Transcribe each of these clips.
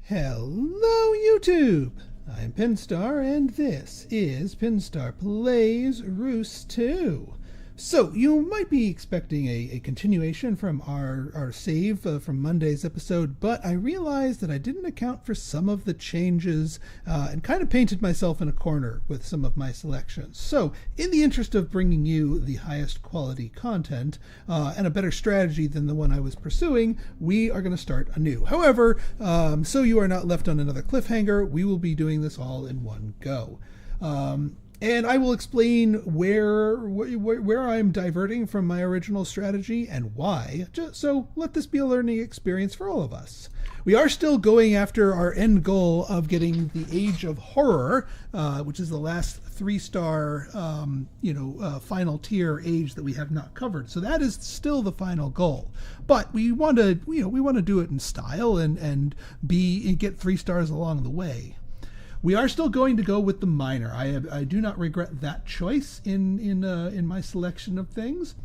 Hello YouTube! I'm Pinstar and this is Pinstar Plays Reus 2. So you might be expecting a continuation from our save from Monday's episode, but I realized that I didn't account for some of the changes and kind of painted myself in a corner with some of my selections. So in the interest of bringing you the highest quality content and a better strategy than the one I was pursuing, we are going to start anew. However, so you are not left on another cliffhanger, we will be doing this all in one go. And I will explain where I'm diverting from my original strategy and why. So let this be a learning experience for all of us. We are still going after our end goal of getting the Age of Horror, which is the last 3-star, final tier age that we have not covered. So that is still the final goal. But we want to, we want to do it in style and get 3 stars along the way. We are still going to go with the miner. I do not regret that choice in my selection of things.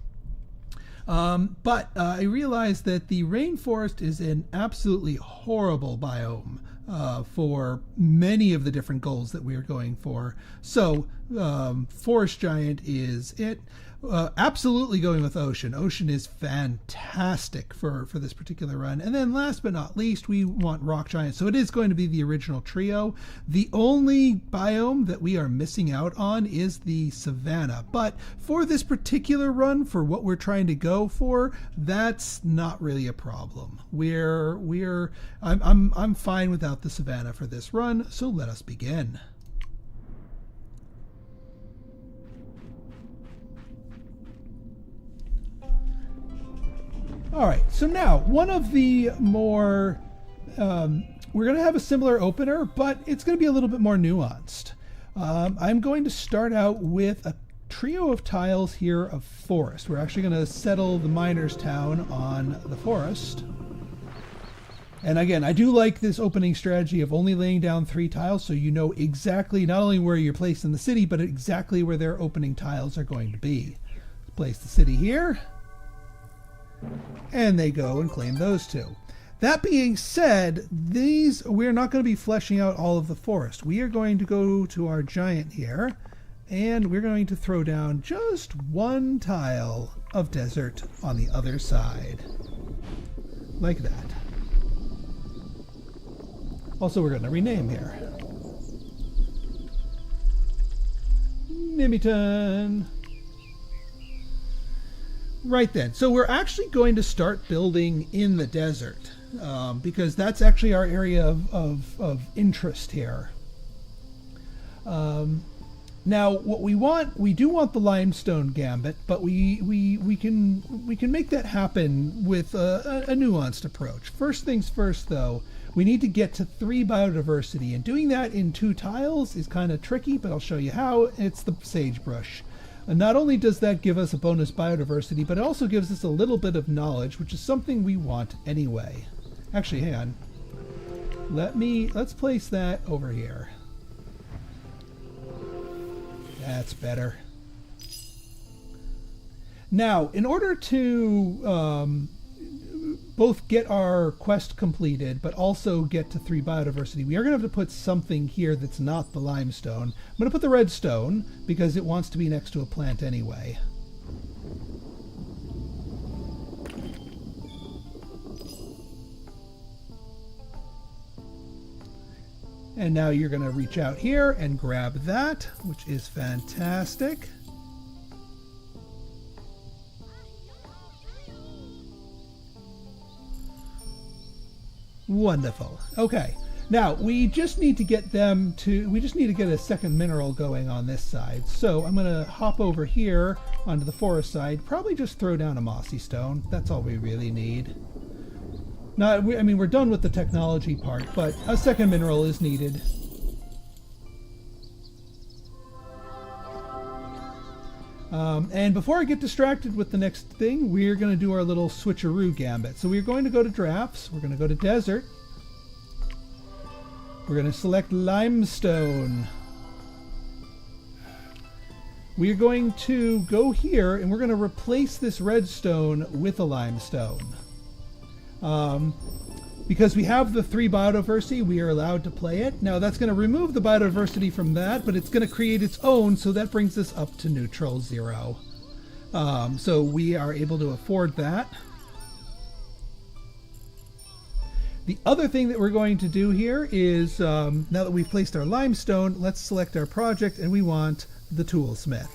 But I realized that the rainforest is an absolutely horrible biome for many of the different goals that we are going for. So forest giant is it. Absolutely going with ocean. Ocean is fantastic for this particular run. And then last but not least, we want rock giant. So it is going to be the original trio. The only biome that we are missing out on is the savanna. But for this particular run, for what we're trying to go for, that's not really a problem. I'm fine without the savanna for this run. So let us begin. All right, so now one of the more, we're going to have a similar opener, but it's going to be a little bit more nuanced. I'm going to start out with a trio of tiles here of forest. We're actually going to settle the miner's town on the forest. And again, I do like this opening strategy of only laying down 3 tiles so you know exactly not only where you're placed in the city, but exactly where their opening tiles are going to be. Let's place the city here. And they go and claim those 2. That being said, we're not going to be fleshing out all of the forest. We are going to go to our giant here, and we're going to throw down just 1 tile of desert on the other side. Like that. Also, we're going to rename here. Nimiton. Right then, so we're actually going to start building in the desert because that's actually our area of interest here. Now, what we do want the limestone gambit, but we can make that happen with a nuanced approach. First things first, though, we need to get to 3 biodiversity, and doing that in 2 tiles is kind of tricky, but I'll show you how. It's the sagebrush. And not only does that give us a bonus biodiversity, but it also gives us a little bit of knowledge, which is something we want anyway. Actually, hang on. Let's place that over here. That's better. Now, in order to both get our quest completed, but also get to 3 biodiversity, we are going to have to put something here that's not the limestone. I'm going to put the redstone because it wants to be next to a plant anyway. And now you're going to reach out here and grab that, which is fantastic. Wonderful. Okay. Now, we just need to get a second mineral going on this side. So I'm going to hop over here onto the forest side, probably just throw down a mossy stone. That's all we really need. Now, we're done with the technology part, but a second mineral is needed. And before I get distracted with the next thing, we're going to do our little switcheroo gambit. So we're going to go to drafts. We're going to go to desert. We're going to select limestone. We're going to go here and we're going to replace this redstone with a limestone. because we have the 3 biodiversity, we are allowed to play it. Now that's going to remove the biodiversity from that, but it's going to create its own, so that brings us up to neutral 0. So we are able to afford that. The other thing that we're going to do here is, now that we've placed our limestone, let's select our project, and we want the toolsmith.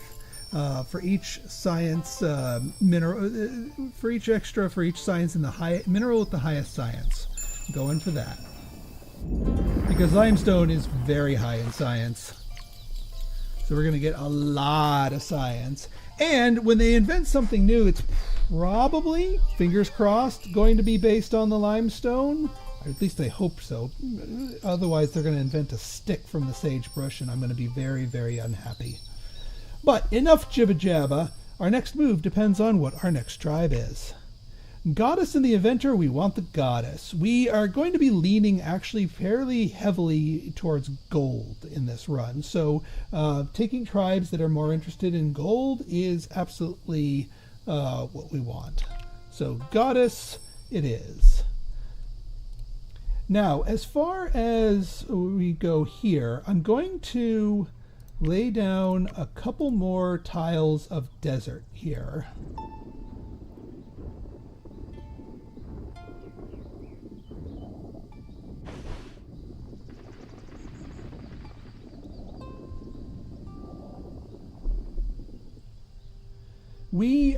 For each science mineral, for each science in the high mineral with the highest science. Going for that. Because limestone is very high in science. So we're going to get a lot of science. And when they invent something new, it's probably, fingers crossed, going to be based on the limestone. Or at least I hope so. Otherwise, they're going to invent a stick from the sagebrush, and I'm going to be very, very unhappy. But enough jibba jabba. Our next move depends on what our next tribe is. Goddess in the Inventor, we want the goddess. We are going to be leaning actually fairly heavily towards gold in this run. So taking tribes that are more interested in gold is absolutely what we want. So goddess it is. Now, as far as we go here, I'm going to lay down a couple more tiles of desert here.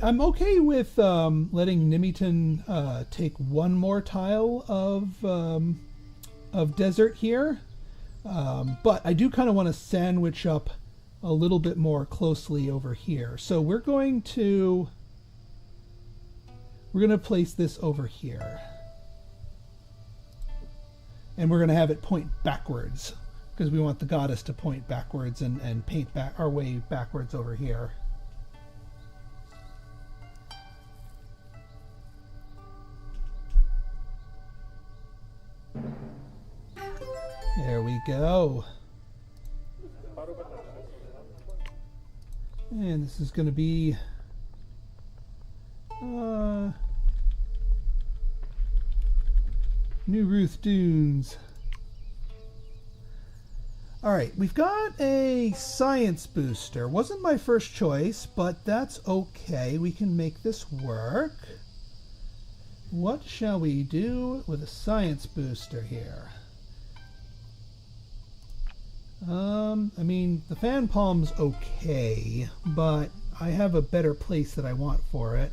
I'm okay with letting Nimington take one more tile of desert here, but I do kind of want to sandwich up a little bit more closely over here. So we're going to place this over here, and we're going to have it point backwards because we want the goddess to point backwards and paint back our way backwards over here. There we go. And this is going to be New Reus Dunes. Alright, we've got a science booster. Wasn't my first choice, but that's okay. We can make this work. What shall we do with a science booster here? I mean, the fan palm's okay, but I have a better place that I want for it.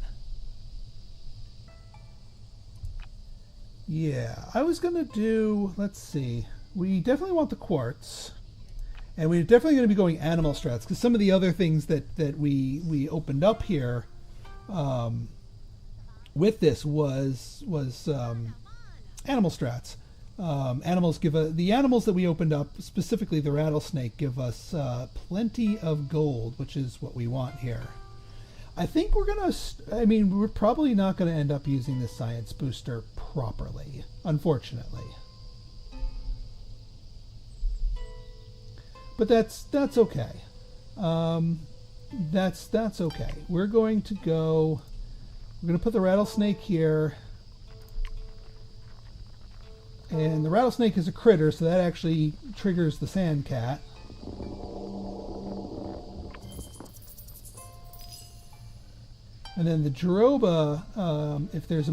Yeah, I was gonna do, let's see, we definitely want the quartz, and we're definitely gonna be going animal strats, because some of the other things that we opened up here with this was animal strats. Animals give the animals that we opened up, specifically the rattlesnake, give us plenty of gold, which is what we want here. I think we're gonna, we're probably not gonna end up using this science booster properly, unfortunately. But that's okay. That's okay. We're going to put the rattlesnake here. And the rattlesnake is a critter, so that actually triggers the sand cat. And then the Jaroba, if there's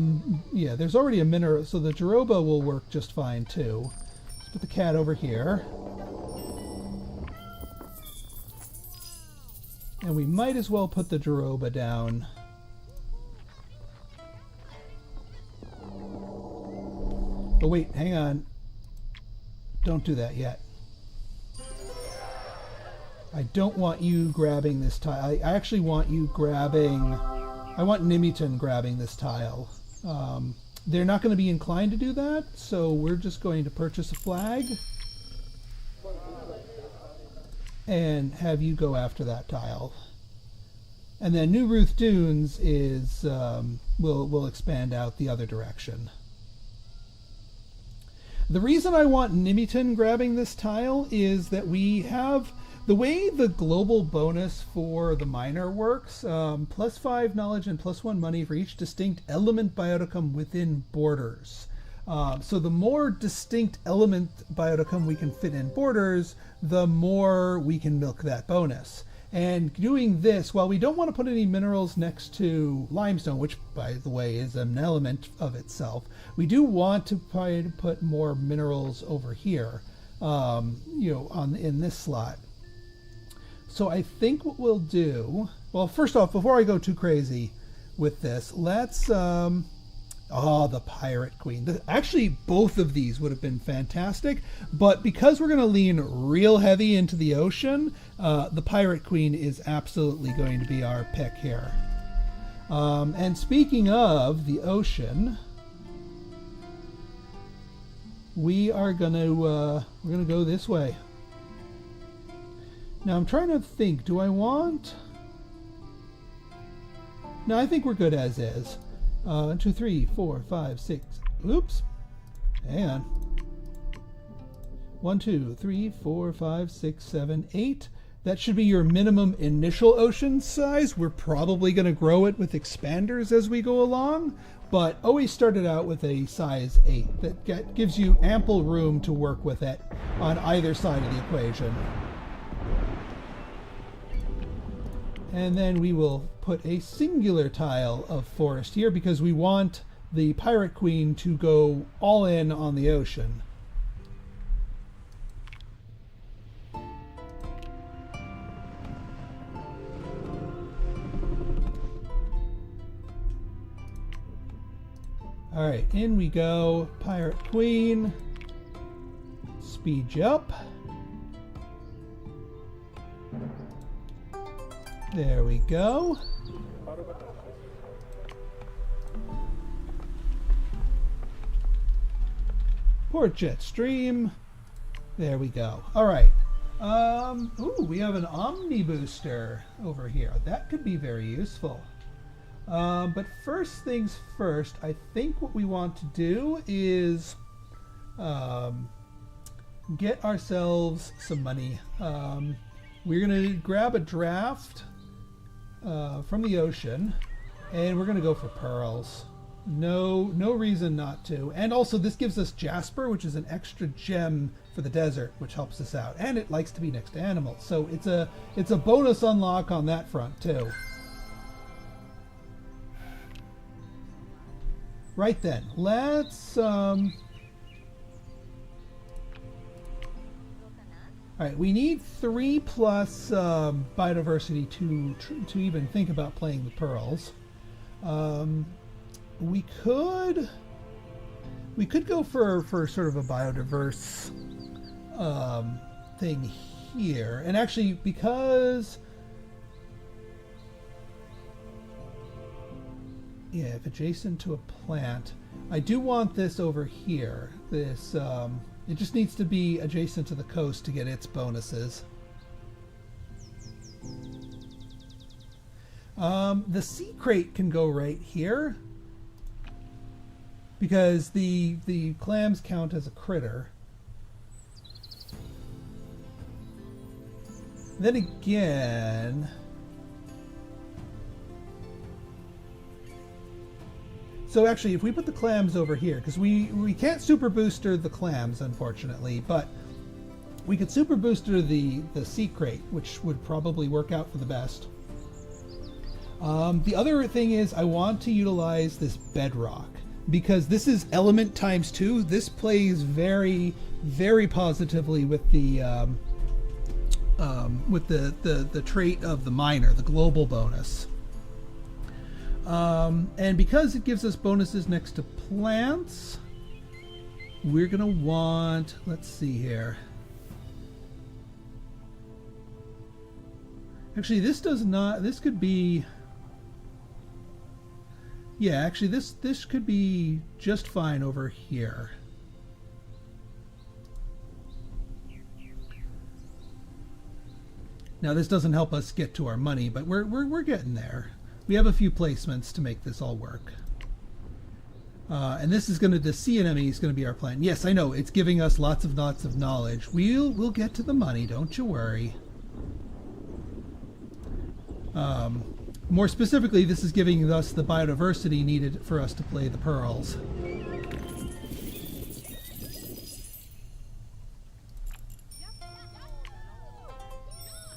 there's already a mineral, so the Jaroba will work just fine too. Let's put the cat over here. And we might as well put the Jaroba down. Oh wait, hang on. Don't do that yet. I don't want you grabbing this tile. I actually want you grabbing... I want Nimington grabbing this tile. They're not going to be inclined to do that, so we're just going to purchase a flag and have you go after that tile. And then New Reus Dunes is will expand out the other direction. The reason I want Nimington grabbing this tile is that we have, the way the global bonus for the miner works, +5 knowledge and +1 money for each distinct element bioticum within borders. So the more distinct element bioticum we can fit in borders, the more we can milk that bonus. And doing this, while we don't want to put any minerals next to limestone, which by the way is an element of itself, we do want to try to put more minerals over here, in this slot. So I think what we'll do, well, first off, before I go too crazy with this, let's, the Pirate Queen. Actually, both of these would have been fantastic, but because we're going to lean real heavy into the ocean, the Pirate Queen is absolutely going to be our pick here. And speaking of the ocean, we're gonna go this way. Now I'm trying to think, do I want... No, I think we're good as is. 1, 2, 3, 4, 5, 6. Oops. Hang on. 1, 2, 3, 4, 5, 6, 7, 8. That should be your minimum initial ocean size. We're probably going to grow it with expanders as we go along, but always start it out with a size 8. That gives you ample room to work with it on either side of the equation. And then we will put a singular tile of forest here because we want the Pirate Queen to go all in on the ocean. All right, in we go. Pirate Queen. Speed you up. There we go. Port jet stream. There we go. All right. We have an Omni booster over here. That could be very useful. But first things first, I think what we want to do is get ourselves some money. We're going to grab a draft from the ocean, and we're going to go for pearls. No reason not to. And also this gives us Jasper, which is an extra gem for the desert, which helps us out. And it likes to be next to animals. So it's a bonus unlock on that front too. Right then, let's all right, we need 3+ biodiversity to even think about playing the pearls. We could go for sort of a biodiverse thing here, and actually because if adjacent to a plant, I do want this over here. This it just needs to be adjacent to the coast to get its bonuses. The sea crate can go right here because the clams count as a critter. Then again, so actually, if we put the clams over here, because we can't super booster the clams, unfortunately, but we could super booster the sea crate, which would probably work out for the best. The other thing is I want to utilize this bedrock, because this is element times 2. This plays very, very positively with the trait of the miner, the global bonus. And because it gives us bonuses next to plants, we're gonna want, let's see here. Actually, this does not, this could be, yeah, actually this could be just fine over here. Now this doesn't help us get to our money, but we're getting there. We have a few placements to make this all work. And this is the sea anemone is going to be our plan. Yes, I know, it's giving us lots of knowledge. We'll get to the money, don't you worry. More specifically, this is giving us the biodiversity needed for us to play the pearls.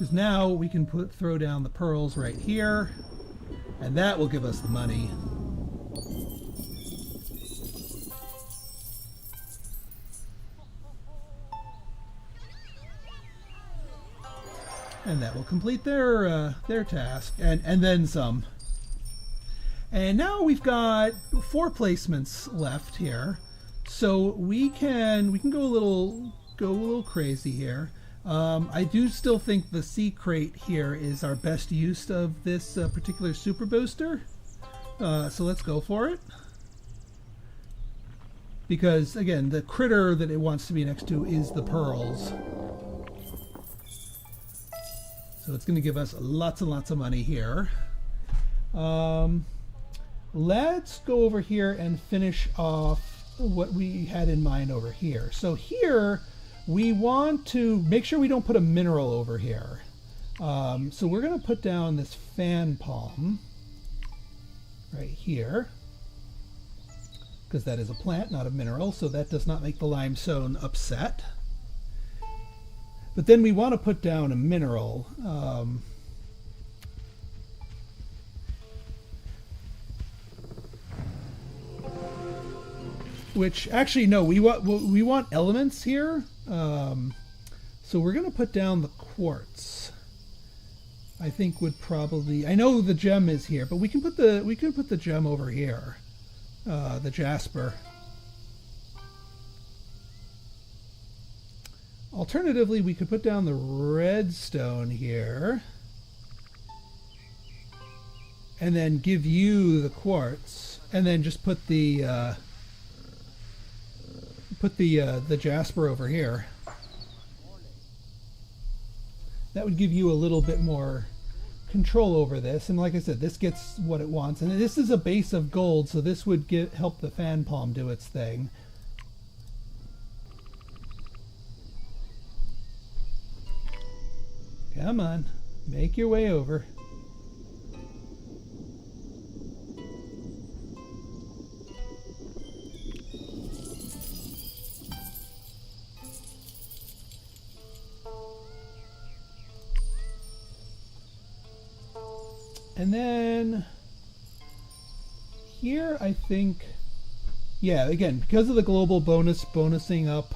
Because now we can throw down the pearls right here, and that will give us the money. And that will complete their task, and then some. And now we've got 4 placements left here, so we can go a little crazy here. I do still think the sea crate here is our best use of this particular super booster. So let's go for it. Because again, the critter that it wants to be next to is the pearls. So it's going to give us lots and lots of money here. Let's go over here and finish off what we had in mind over here. So here we want to make sure we don't put a mineral over here. So we're going to put down this fan palm right here, because that is a plant, not a mineral, so that does not make the limestone upset. But then we want to put down a mineral. Which actually, no, we want elements here. So we're going to put down the quartz. I think would probably. I know the gem is here, but we can put the gem over here. The jasper. Alternatively, we could put down the redstone here, and then give you the quartz, and then just put the jasper over here. That would give you a little bit more control over this, and like I said, this gets what it wants, and this is a base of gold, so this would help the fan palm do its thing. Come on, make your way over. And then here, I think, yeah, again, because of the global bonusing up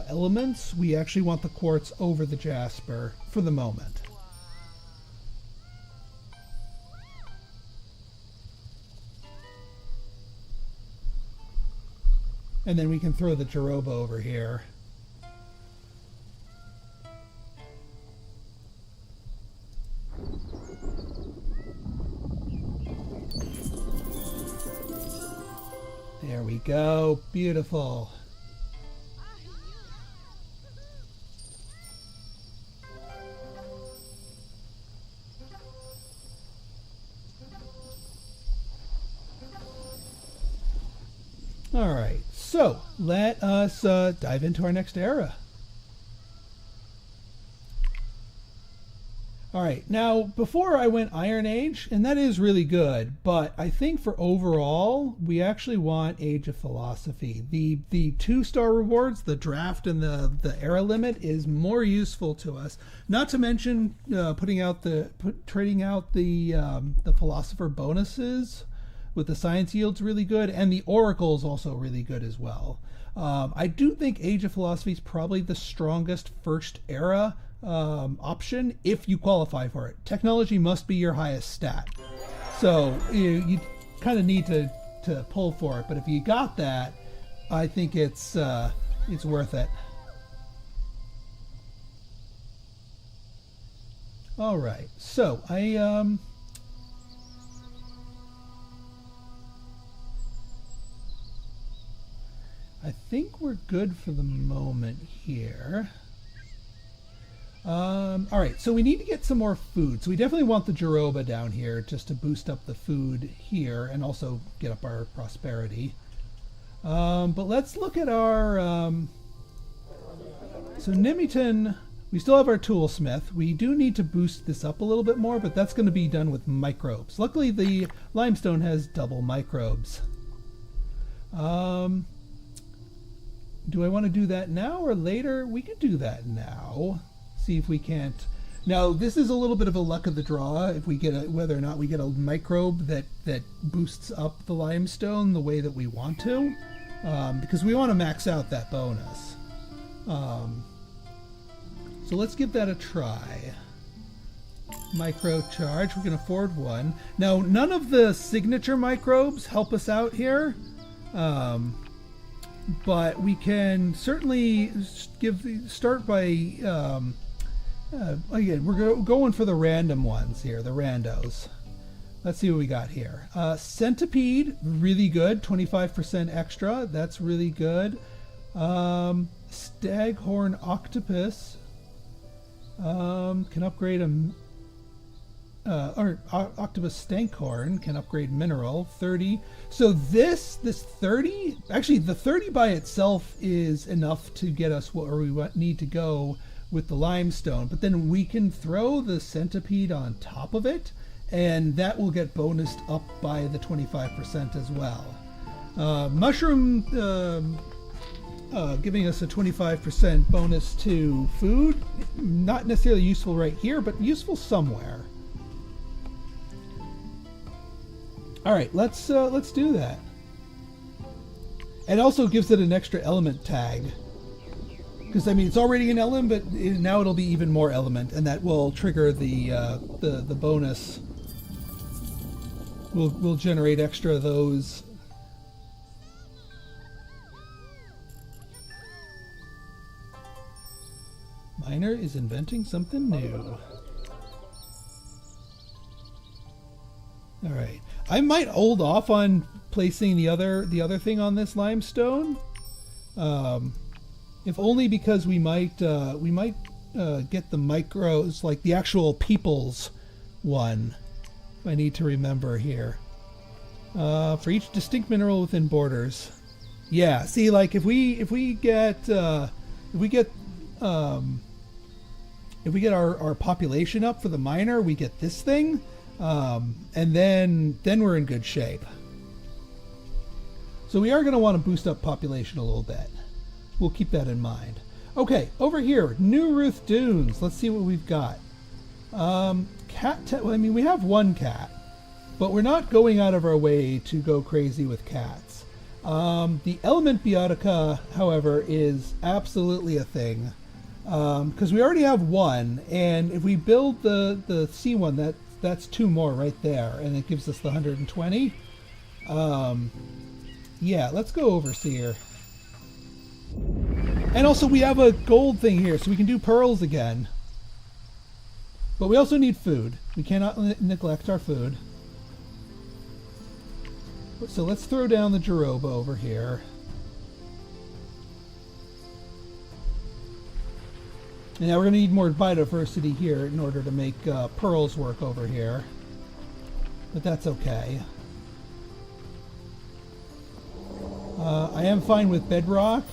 elements, we actually want the quartz over the jasper for the moment. And then we can throw the Jaroba over here. There we go. Beautiful. All right, so let us dive into our next era. All right, now before I went Iron Age, and that is really good, but I think for overall, we actually want Age of Philosophy. The 2-star rewards, the draft and the era limit is more useful to us. Not to mention trading out the philosopher bonuses with the science yields really good, and the oracle is also really good as well. I do think Age of Philosophy is probably the strongest first era option if you qualify for it. Technology must be your highest stat, so you kind of need to pull for it. But if you got that, I think it's worth it. All right, so I think we're good for the moment here. All right, so we need to get some more food. So we definitely want the Jaroba down here just to boost up the food here and also get up our prosperity. But let's look at our... so Nimington, we still have our toolsmith. We do need to boost this up a little bit more, but that's going to be done with microbes. Luckily, the limestone has double microbes. Do I want to do that now or later? We could do that now. See if we can't Now, this is a little bit of a luck of the draw if we get whether or not we get a microbe that boosts up the limestone the way that we want to, because we want to max out that bonus. So let's give that a try. Micro charge, we can afford one. Now, none of the signature microbes help us out here, but we can certainly start by. Again, we're going for the random ones here, the randos. Let's see what we got here. Centipede, really good, 25% extra. That's really good. Staghorn octopus can upgrade or octopus stankhorn can upgrade mineral 30. So this 30, actually the 30 by itself is enough to get us where we need to go with the limestone, but then we can throw the centipede on top of it, and that will get bonused up by the 25% as well. Mushroom giving us a 25% bonus to food. Not necessarily useful right here, but useful somewhere. All right, let's do that. It also gives it an extra element tag. Because I mean, it's already an element, but now it'll be even more element, and that will trigger the bonus. We'll generate extra of those. Miner is inventing something new. All right, I might hold off on placing the other thing on this limestone. If only because we might get the micros, like the actual people's one. I need to remember here. For each distinct mineral within borders. Yeah, see, like if we get our population up for the miner, we get this thing, and then we're in good shape. So we are going to want to boost up population a little bit. We'll keep that in mind. Okay, over here, New Ruth Dunes. Let's see what we've got. Well, I mean, we have one cat, but we're not going out of our way to go crazy with cats. The element biotica, however, is absolutely a thing, because we already have one, and if we build the C one, that's two more right there, and it gives us the 120. Yeah, let's go overseer. And also we have a gold thing here, so we can do pearls again. But we also need food. We cannot neglect our food. So let's throw down the Jeroba over here. And now we're going to need more biodiversity here in order to make pearls work over here. But that's okay. I am fine with bedrock.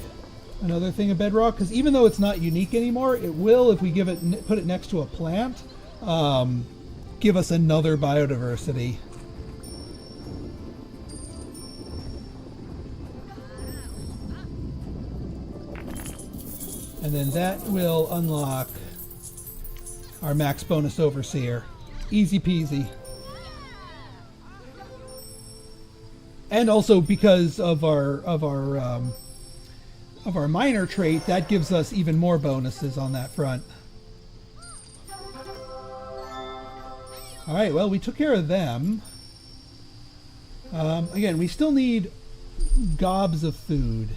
Another thing of bedrock, because even though it's not unique anymore, it will, if we put it next to a plant, give us another biodiversity. And then that will unlock our max bonus overseer. Easy peasy. And also because of our minor trait, that gives us even more bonuses on that front. All right, well, we took care of them. Again, we still need gobs of food.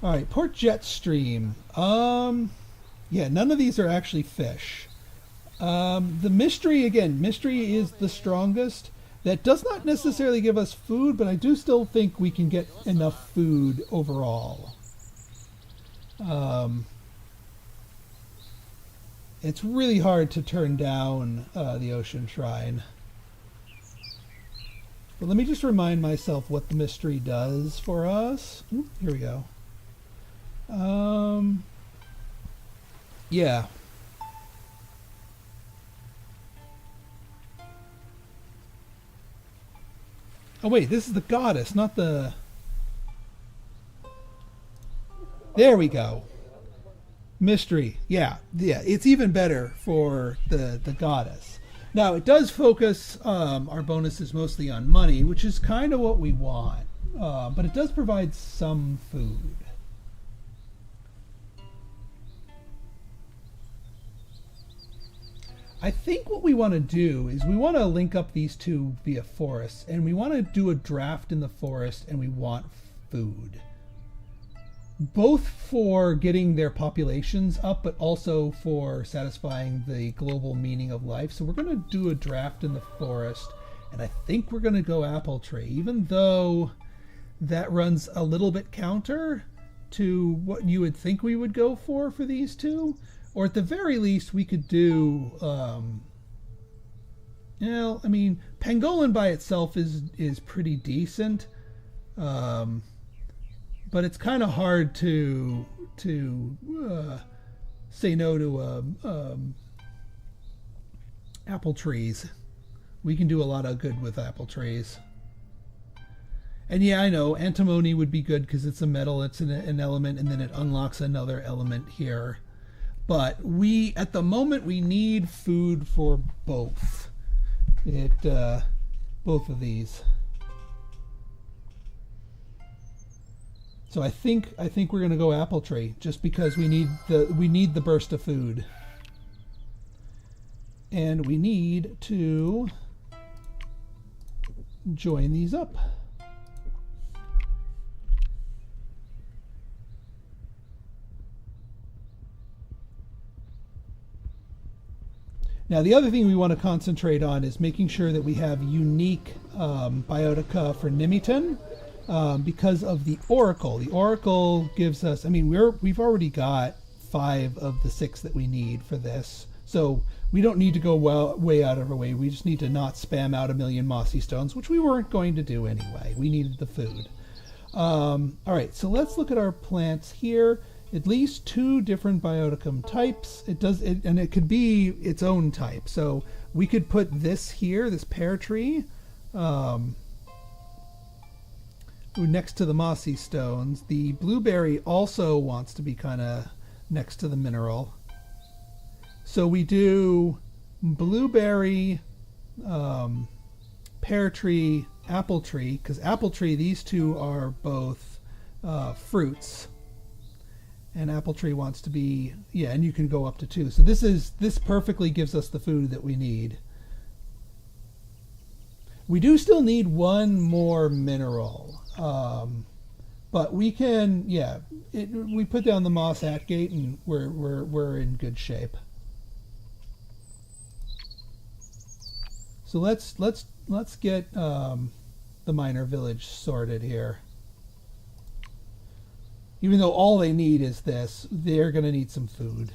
All right, Port Jet Stream. Yeah, none of these are actually fish. The mystery, again, mystery is the strongest. That does not necessarily give us food, but I do still think we can get enough food overall. It's really hard to turn down the Ocean Shrine. But let me just remind myself what the mystery does for us. Ooh, here we go. Yeah. Oh wait, this is the goddess, not the... There we go. Mystery. Yeah. It's even better for the goddess. Now it does focus our bonuses mostly on money, which is kind of what we want, but it does provide some food. I think what we want to do is we want to link up these two via forests, and we want to do a draft in the forest, and we want food. Both for getting their populations up, but also for satisfying the global meaning of life. So we're going to do a draft in the forest, and I think we're going to go apple tree, even though that runs a little bit counter to what you would think we would go for these two. Or at the very least, we could do, I mean, pangolin by itself is pretty decent, but it's kind of hard to say no to apple trees. We can do a lot of good with apple trees. And yeah, I know antimony would be good because it's a metal, it's an element, and then it unlocks another element here. But at the moment, we need food for both. Both of these. So I think we're gonna go apple tree just because we need the burst of food, and we need to join these up. Now, the other thing we want to concentrate on is making sure that we have unique biotica for Nimitan because of the Oracle. The Oracle gives us, I mean, we've already got 5 of the 6 that we need for this. So we don't need to go way out of our way. We just need to not spam out 1,000,000 mossy stones, which we weren't going to do anyway. We needed the food. All right, so let's look at our plants here. At least 2 different bioticum types. And it could be its own type. So we could put this here, this pear tree, next to the mossy stones. The blueberry also wants to be kind of next to the mineral. So we do blueberry, pear tree, apple tree, because apple tree, these two are both fruits. And apple tree wants to be, yeah, and you can go up to 2. So this perfectly gives us the food that we need. We do still need 1 more mineral, but we can, yeah. We put down the moss hat gate, and we're in good shape. So let's get the minor village sorted here. Even though all they need is this, they're going to need some food.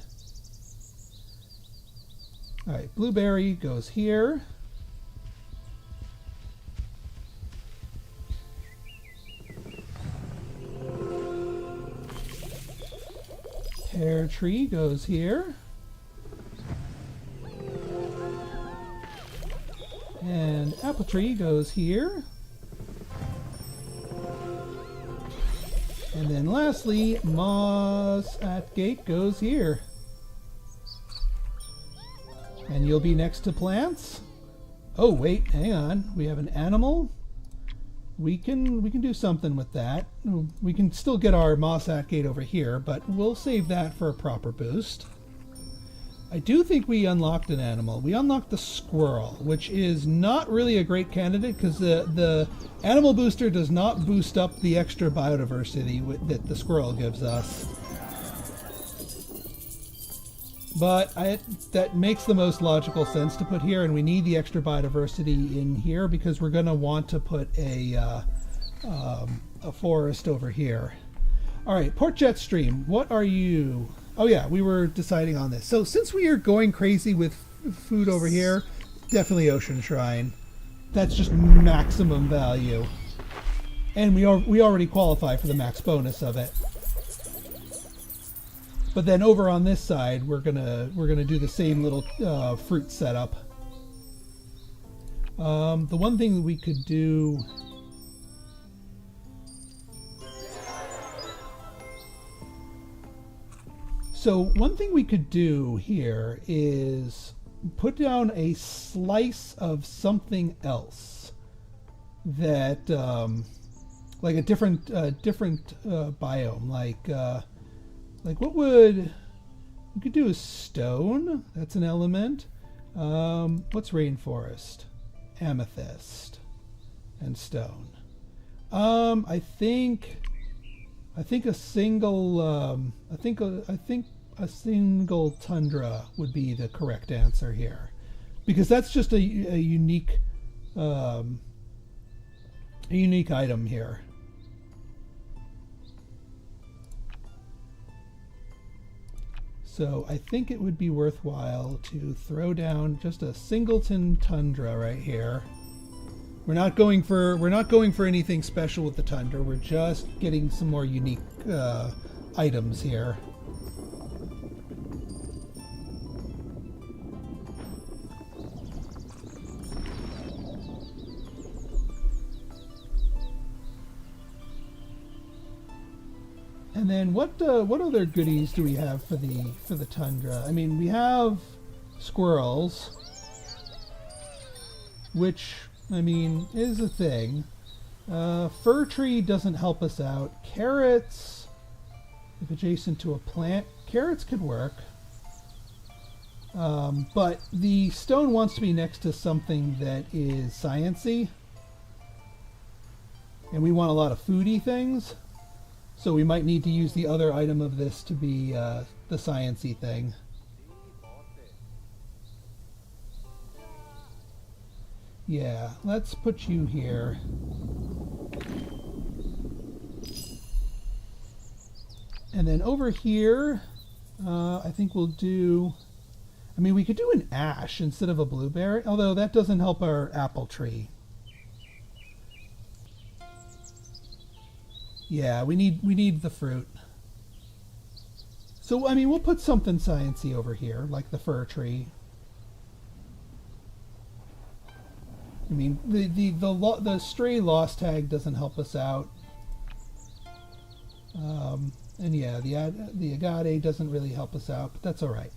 All right, blueberry goes here. Pear tree goes here. And apple tree goes here. And then lastly, moss at gate goes here. And you'll be next to plants. Oh wait, hang on. We have an animal. We can do something with that. We can still get our moss at gate over here, but we'll save that for a proper boost. I do think we unlocked an animal. We unlocked the squirrel, which is not really a great candidate because the animal booster does not boost up the extra biodiversity that the squirrel gives us. But that makes the most logical sense to put here, and we need the extra biodiversity in here because we're going to want to put a forest over here. All right, Port Jet Stream, what are you? Oh yeah, we were deciding on this. So since we are going crazy with food over here, definitely Ocean Shrine. That's just maximum value. And we already qualify for the max bonus of it. But then over on this side, we're gonna do the same little fruit setup. The one thing that we could do. So one thing we could do here is put down a slice of something else that, like a different biome. Like what would we could do? A stone. That's an element. What's rainforest? Amethyst and stone. I think a single a single tundra would be the correct answer here, because that's just a unique item here. So I think it would be worthwhile to throw down just a singleton tundra right here. We're not going for anything special with the tundra. We're just getting some more unique items here. And then what other goodies do we have for the tundra? I mean, we have squirrels, which, I mean, is a thing. Fir tree doesn't help us out. Carrots, if adjacent to a plant, carrots could work. But the stone wants to be next to something that is sciencey, and we want a lot of foodie things. So we might need to use the other item of this to be the sciencey thing. Yeah, let's put you here. And then over here, I think we'll do... I mean, we could do an ash instead of a blueberry, although that doesn't help our apple tree. Yeah, we need the fruit. So, I mean, we'll put something sciencey over here, like the fir tree. I mean, the stray lost tag doesn't help us out. And yeah, the agate doesn't really help us out, but that's all right.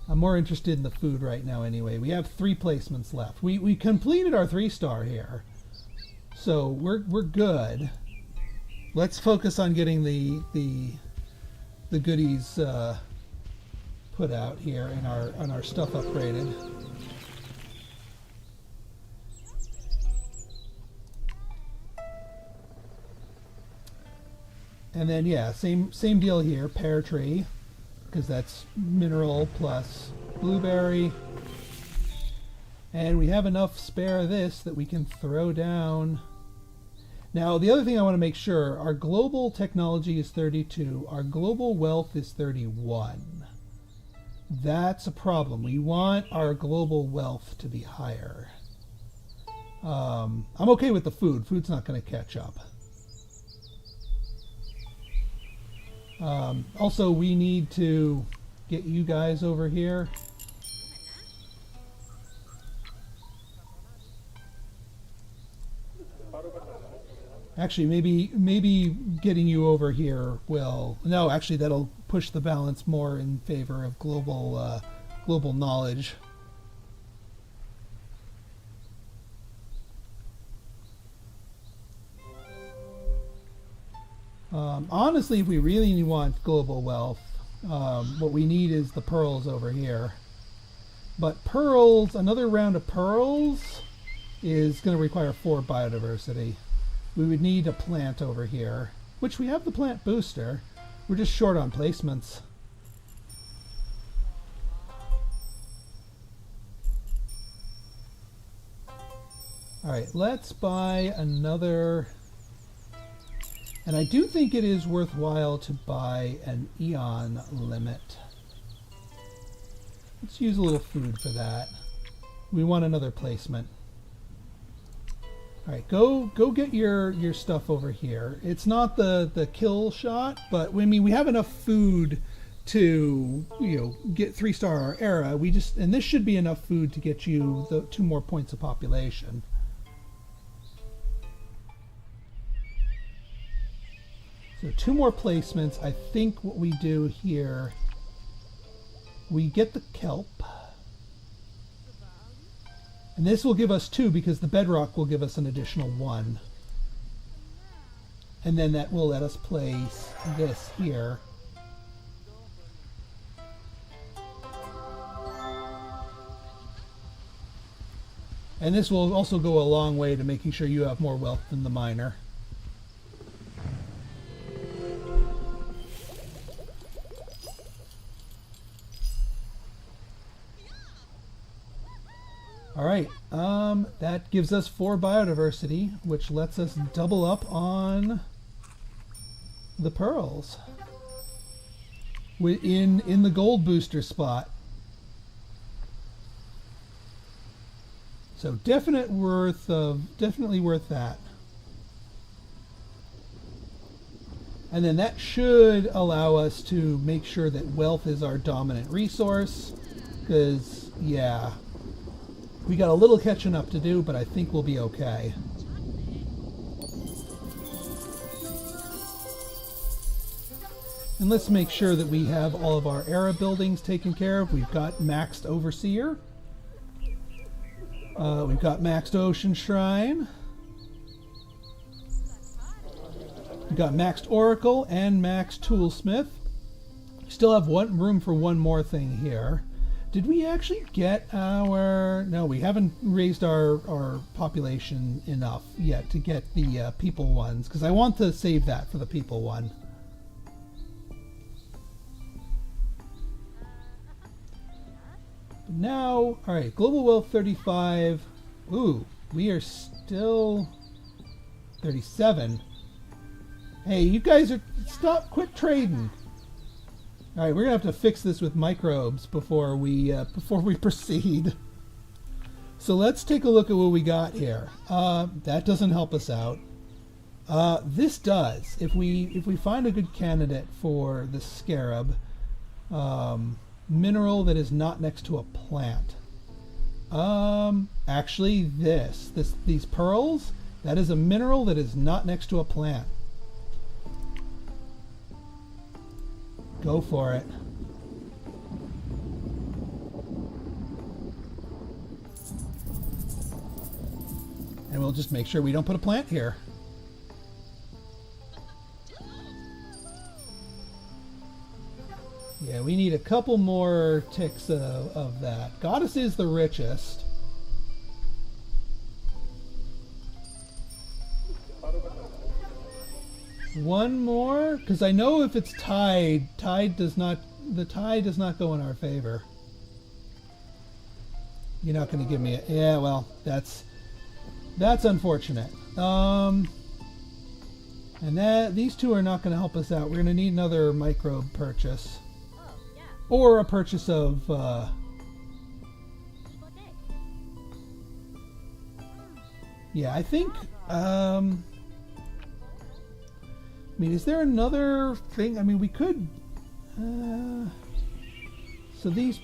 I'm more interested in the food right now anyway. We have 3 placements left. We completed our 3-star here. So we're good. Let's focus on getting the goodies put out here and our stuff upgraded. And then yeah, same deal here. Pear tree, because that's mineral plus blueberry. And we have enough spare of this that we can throw down. Now, the other thing I want to make sure, our global technology is 32. Our global wealth is 31. That's a problem. We want our global wealth to be higher. I'm okay with the food. Food's not going to catch up. Also, we need to get you guys over here. Actually, maybe getting you over here will... No, actually, that'll push the balance more in favor of global knowledge. Honestly, if we really want global wealth, what we need is the pearls over here. But pearls, another round of pearls is going to require 4 biodiversity. We would need a plant over here, which we have the plant booster. We're just short on placements. Alright, let's buy another... And I do think it is worthwhile to buy an eon limit. Let's use a little food for that. We want another placement. Alright, go get your stuff over here. It's not the kill shot, but I mean, we have enough food to, you know, get 3-star era. And this should be enough food to get you the 2 more points of population. So So 2 more placements. I think what we do here, we get the kelp. And this will give us 2 because the bedrock will give us an additional 1. And then that will let us place this here. And this will also go a long way to making sure you have more wealth than the miner. Alright, that gives us 4 biodiversity, which lets us double up on the pearls in the gold booster spot. So definitely worth that. And then that should allow us to make sure that wealth is our dominant resource, because yeah, we got a little catching up to do, but I think we'll be okay. And let's make sure that we have all of our era buildings taken care of. We've got maxed Overseer. We've got maxed Ocean Shrine. We've got maxed Oracle and maxed Toolsmith. Still have room for one more thing here. Did we actually get our... No, we haven't raised our population enough yet to get the people ones, because I want to save that for the people one. Now, alright, Global Wealth 35. Ooh, we are still 37. Hey, you guys are... Quit trading. Alright, we're going to have to fix this with microbes before we proceed. So let's take a look at what we got here. That doesn't help us out. This does. If we find a good candidate for the scarab, mineral that is not next to a plant. Actually these pearls, that is a mineral that is not next to a plant. Go for it. And we'll just make sure we don't put a plant here. Yeah, we need a couple more ticks of that. Goddess is the richest. One more? Because I know if it's tied, the tie does not go in our favor. You're not going to give me a... Yeah, well, that's unfortunate. And these two are not going to help us out. We're going to need another microbe purchase. Or a purchase of... yeah, I think... I mean, is there another thing? I mean, we could... so these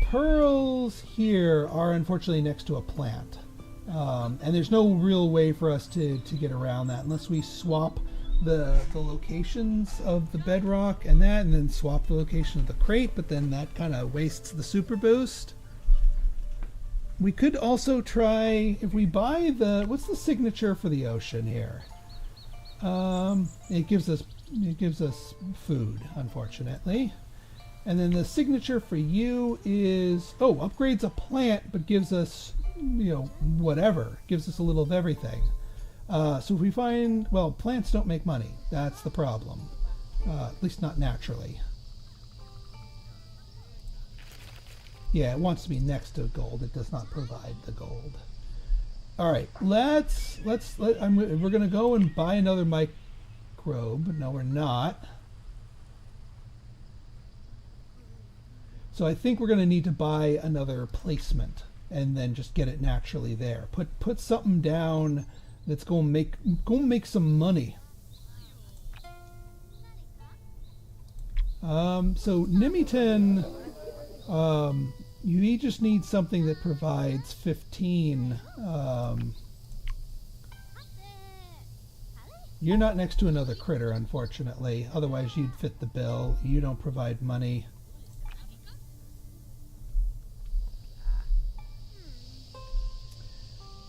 pearls here are unfortunately next to a plant. And there's no real way for us to get around that unless we swap the locations of the bedrock and then swap the location of the crate, but then that kind of wastes the super boost. We could also try, if we buy what's the signature for the ocean here? It gives us food, unfortunately. And then the signature for you is, upgrades a plant, but gives us, whatever. Gives us a little of everything. So if we find, plants don't make money. That's the problem. At least not naturally. Yeah, it wants to be next to gold. It does not provide the gold. All right, we're going to go and buy another microbe. No, we're not. So I think we're going to need to buy another placement and then just get it naturally there. Put something down that's going to make some money. So Nimitan, you just need something that provides 15. You're not next to another critter, unfortunately. Otherwise, you'd fit the bill. You don't provide money.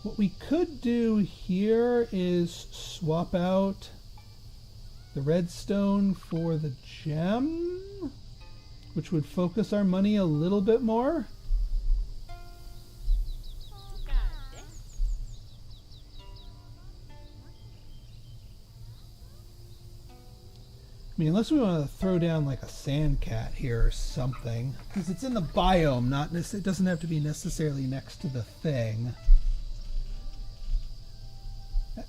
What we could do here is swap out the redstone for the gem, which would focus our money a little bit more. I mean, unless we want to throw down like a sand cat here or something, because it's in the biome, it doesn't have to be necessarily next to the thing.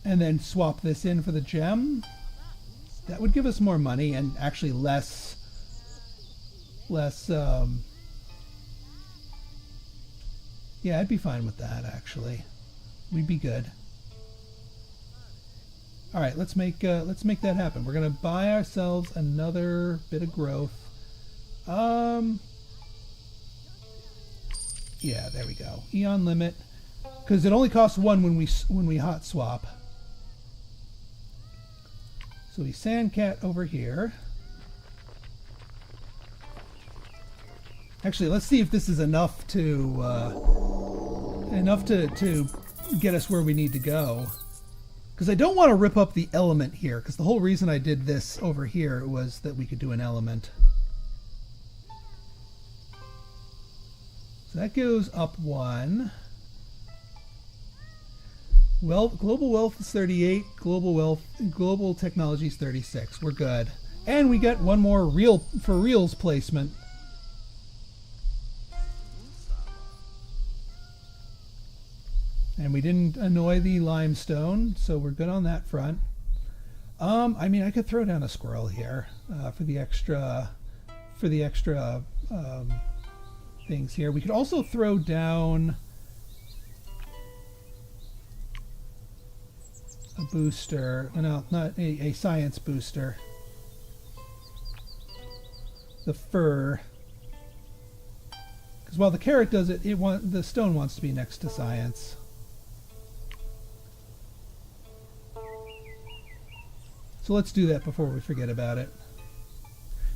And then swap this in for the gem. That would give us more money and actually less, yeah, I'd be fine with that actually. We'd be good. All right, let's make that happen. We're gonna buy ourselves another bit of growth. Yeah, there we go. Eon limit, because it only costs 1 when we hot swap. So we sand cat over here. Actually, let's see if this is enough to get us where we need to go. Because I don't want to rip up the element here, because the whole reason I did this over here was that we could do an element. So that goes up 1. Well, global wealth is 38, global technology is 36. We're good. And we get one more for reals placement. And we didn't annoy the limestone, so we're good on that front. I mean, I could throw down a squirrel here for the extra things here. We could also throw down a booster. No, not a science booster. The fur. Because while the carrot does it, the stone wants to be next to science. So let's do that before we forget about it.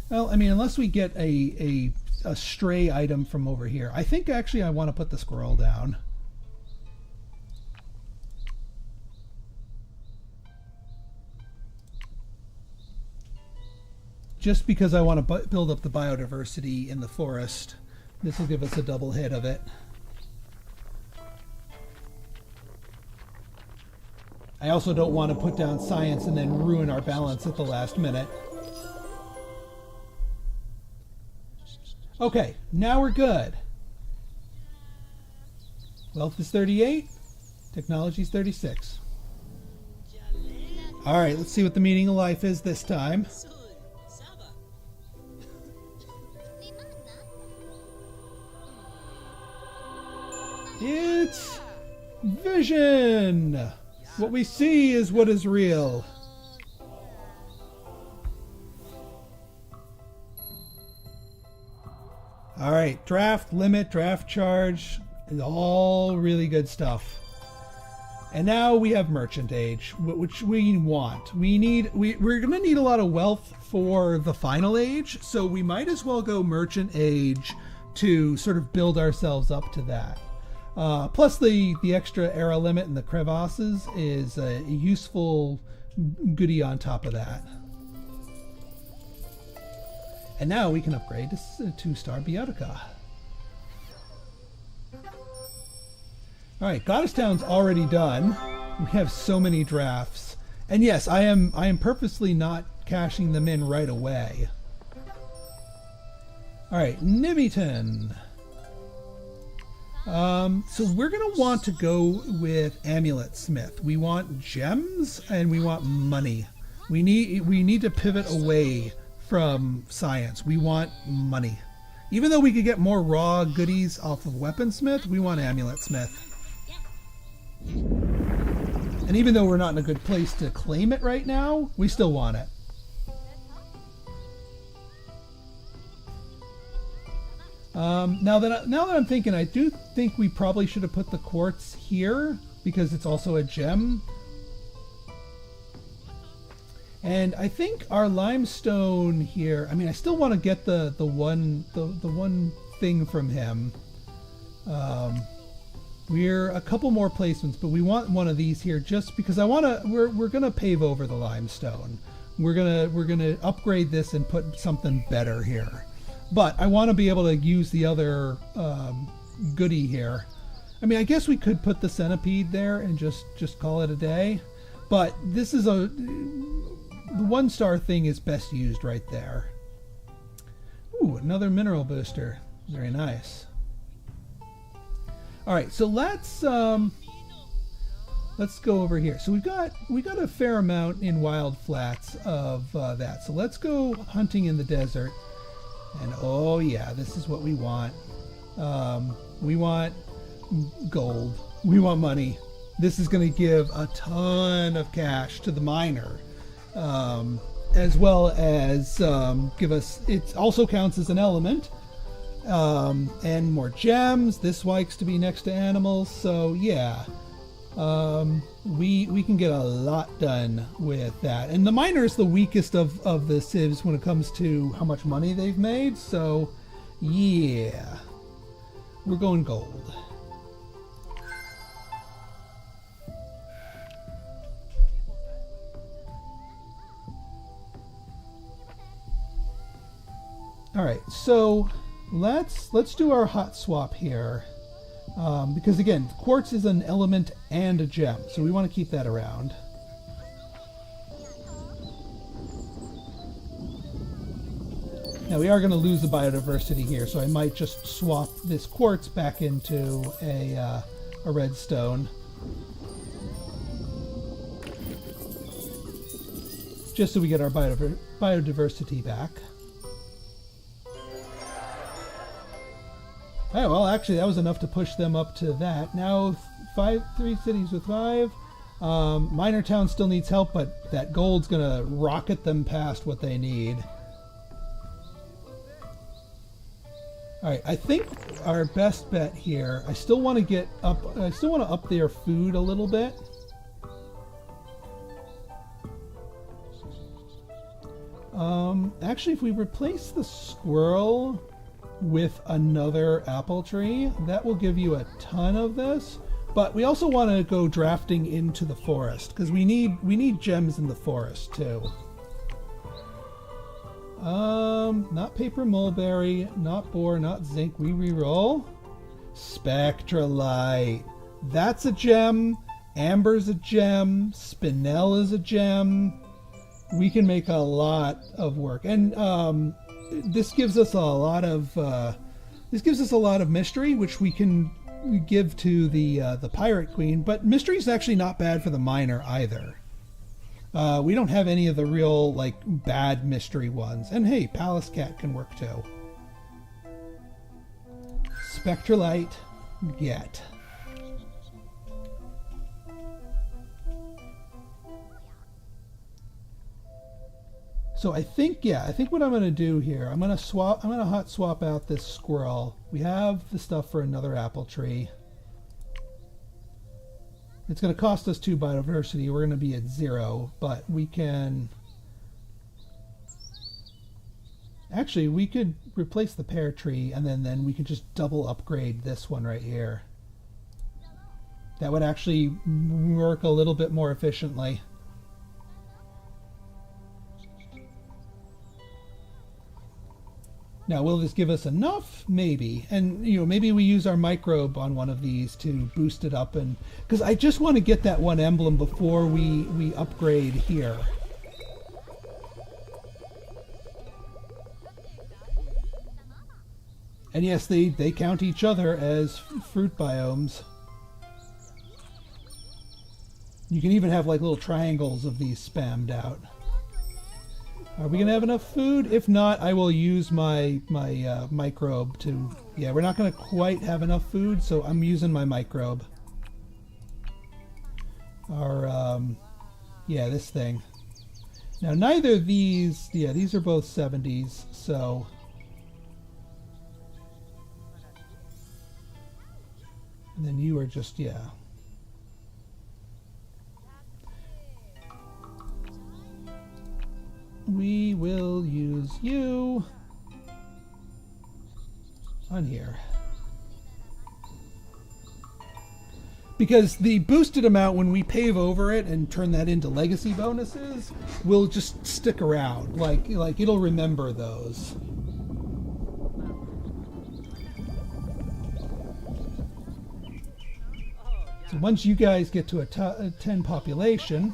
Well, I mean, unless we get a stray item from over here. I think actually I want to put the squirrel down. Just because I want to build up the biodiversity in the forest. This will give us a double hit of it. I also don't want to put down science and then ruin our balance at the last minute. Okay, now we're good. Wealth is 38, technology is 36. All right, let's see what the meaning of life is this time. It's vision. What we see is what is real. All right, draft limit, draft charge is all really good stuff. And now we have merchant age, which we want. We're going to need a lot of wealth for the final age, so we might as well go merchant age to sort of build ourselves up to that. Plus the extra era limit and the crevasses is a useful goodie on top of that. And now we can upgrade to 2-star Biotica. Alright, Goddess Town's already done. We have so many drafts. And yes, I am purposely not cashing them in right away. Alright, Nimiton. So we're going to want to go with Amulet Smith. We want gems and we want money. We need to pivot away from science. We want money. Even though we could get more raw goodies off of Weaponsmith, we want Amulet Smith. And even though we're not in a good place to claim it right now, we still want it. Now that I'm thinking, I do think we probably should have put the quartz here because it's also a gem. And I think our limestone here, I mean, I still want to get the one thing from him. We're a couple more placements, but we want one of these here just because we're gonna pave over the limestone. We're gonna upgrade this and put something better here. But I want to be able to use the other goodie here. I mean, I guess we could put the centipede there and just call it a day. But this is the 1-star thing is best used right there. Ooh, another mineral booster. Very nice. All right, so let's go over here. So we got a fair amount in wild flats of that. So let's go hunting in the desert. And oh yeah, this is what we want. We want gold. We want money. This is going to give a ton of cash to the miner, as well as give us. It also counts as an element. And more gems. This likes to be next to animals, so yeah, we can get a lot done with that. And the miner is the weakest of the civs when it comes to how much money they've made, so yeah, we're going gold. All right, so let's do our hot swap here, because again, quartz is an element and a gem, so we want to keep that around. Now we are going to lose the biodiversity here, so I might just swap this quartz back into a redstone, just so we get our biodiversity back. Oh, well, actually, that was enough to push them up to that. Now, 3 cities with 5. Miner Town still needs help, but that gold's going to rocket them past what they need. All right, I think our best bet here, I still want to up their food a little bit. Actually, if we replace the squirrel with another apple tree, that will give you a ton of this. But we also want to go drafting into the forest because we need gems in the forest too. Not paper mulberry, not boar, not zinc. We reroll. Spectralite. That's a gem. Amber's a gem. Spinel is a gem. We can make a lot of work, and this gives us a lot of mystery, which we can give to the pirate queen. But mystery is actually not bad for the miner either. We don't have any of the real bad mystery ones. And hey, Palace Cat can work too. Spectralite, get. So I think what I'm going to do here, I'm going to hot swap out this squirrel. We have the stuff for another apple tree. It's going to cost us 2 biodiversity. We're going to be at 0, but we can... Actually, we could replace the pear tree, and then we could just double upgrade this one right here. That would actually work a little bit more efficiently. Now, will this give us enough? Maybe. And, maybe we use our microbe on one of these to boost it up. And because I just want to get that one emblem before we upgrade here. And yes, they count each other as fruit biomes. You can even have little triangles of these spammed out. Are we going to have enough food? If not, I will use my microbe to... Yeah, we're not going to quite have enough food, so I'm using my microbe. Our, yeah, this thing. Now, neither of these... Yeah, these are both 70s, so... And then you are just, yeah... we will use you on here. Because the boosted amount, when we pave over it and turn that into legacy bonuses, will just stick around. Like it'll remember those. So once you guys get to a 10 population,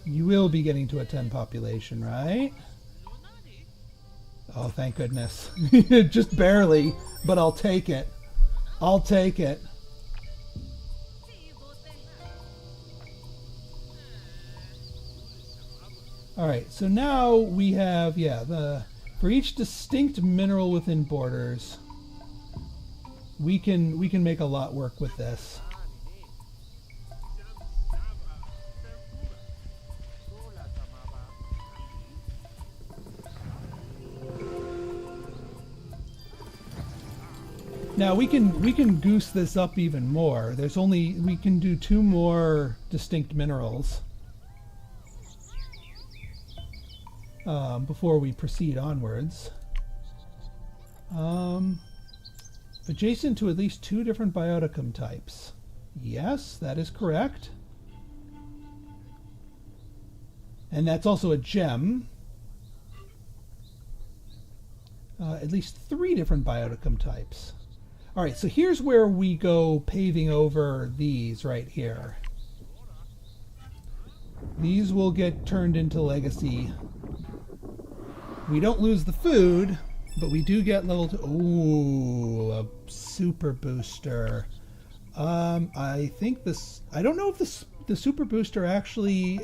you will be getting to a 10 population, right? Oh, thank goodness. Just barely, but I'll take it. I'll take it. Alright, so now we have, for each distinct mineral within borders, we can make a lot work with this. Now we can goose this up even more. We can do 2 more distinct minerals before we proceed onwards. Adjacent to at least 2 different bioticum types. Yes, that is correct. And that's also a gem. At least 3 different bioticum types. All right, so here's where we go paving over these right here. These will get turned into legacy. We don't lose the food, but we do get level 2. Ooh, a super booster. I think this. I don't know if the super booster actually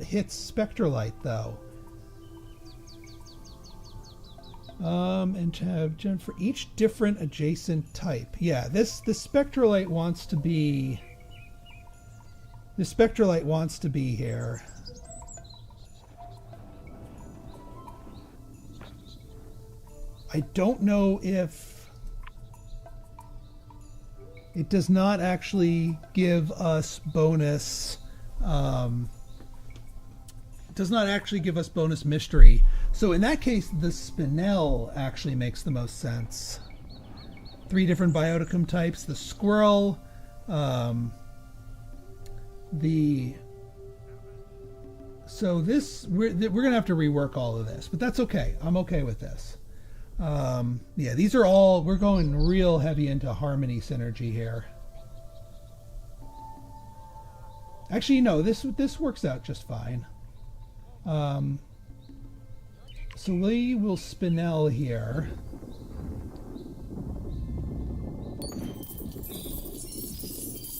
hits Spectralite though. And to have gem for each different adjacent type. Yeah, this Spectralite wants to be. The Spectralite wants to be here. I don't know if it does not actually give us bonus. Does not actually give us bonus mystery. So in that case, the Spinel actually makes the most sense. 3 different bioticum types: the squirrel, So this we're gonna have to rework all of this, but that's okay. I'm okay with this. Yeah, these are all, we're going real heavy into harmony synergy here. Actually, no, this works out just fine. So we will Spinel here.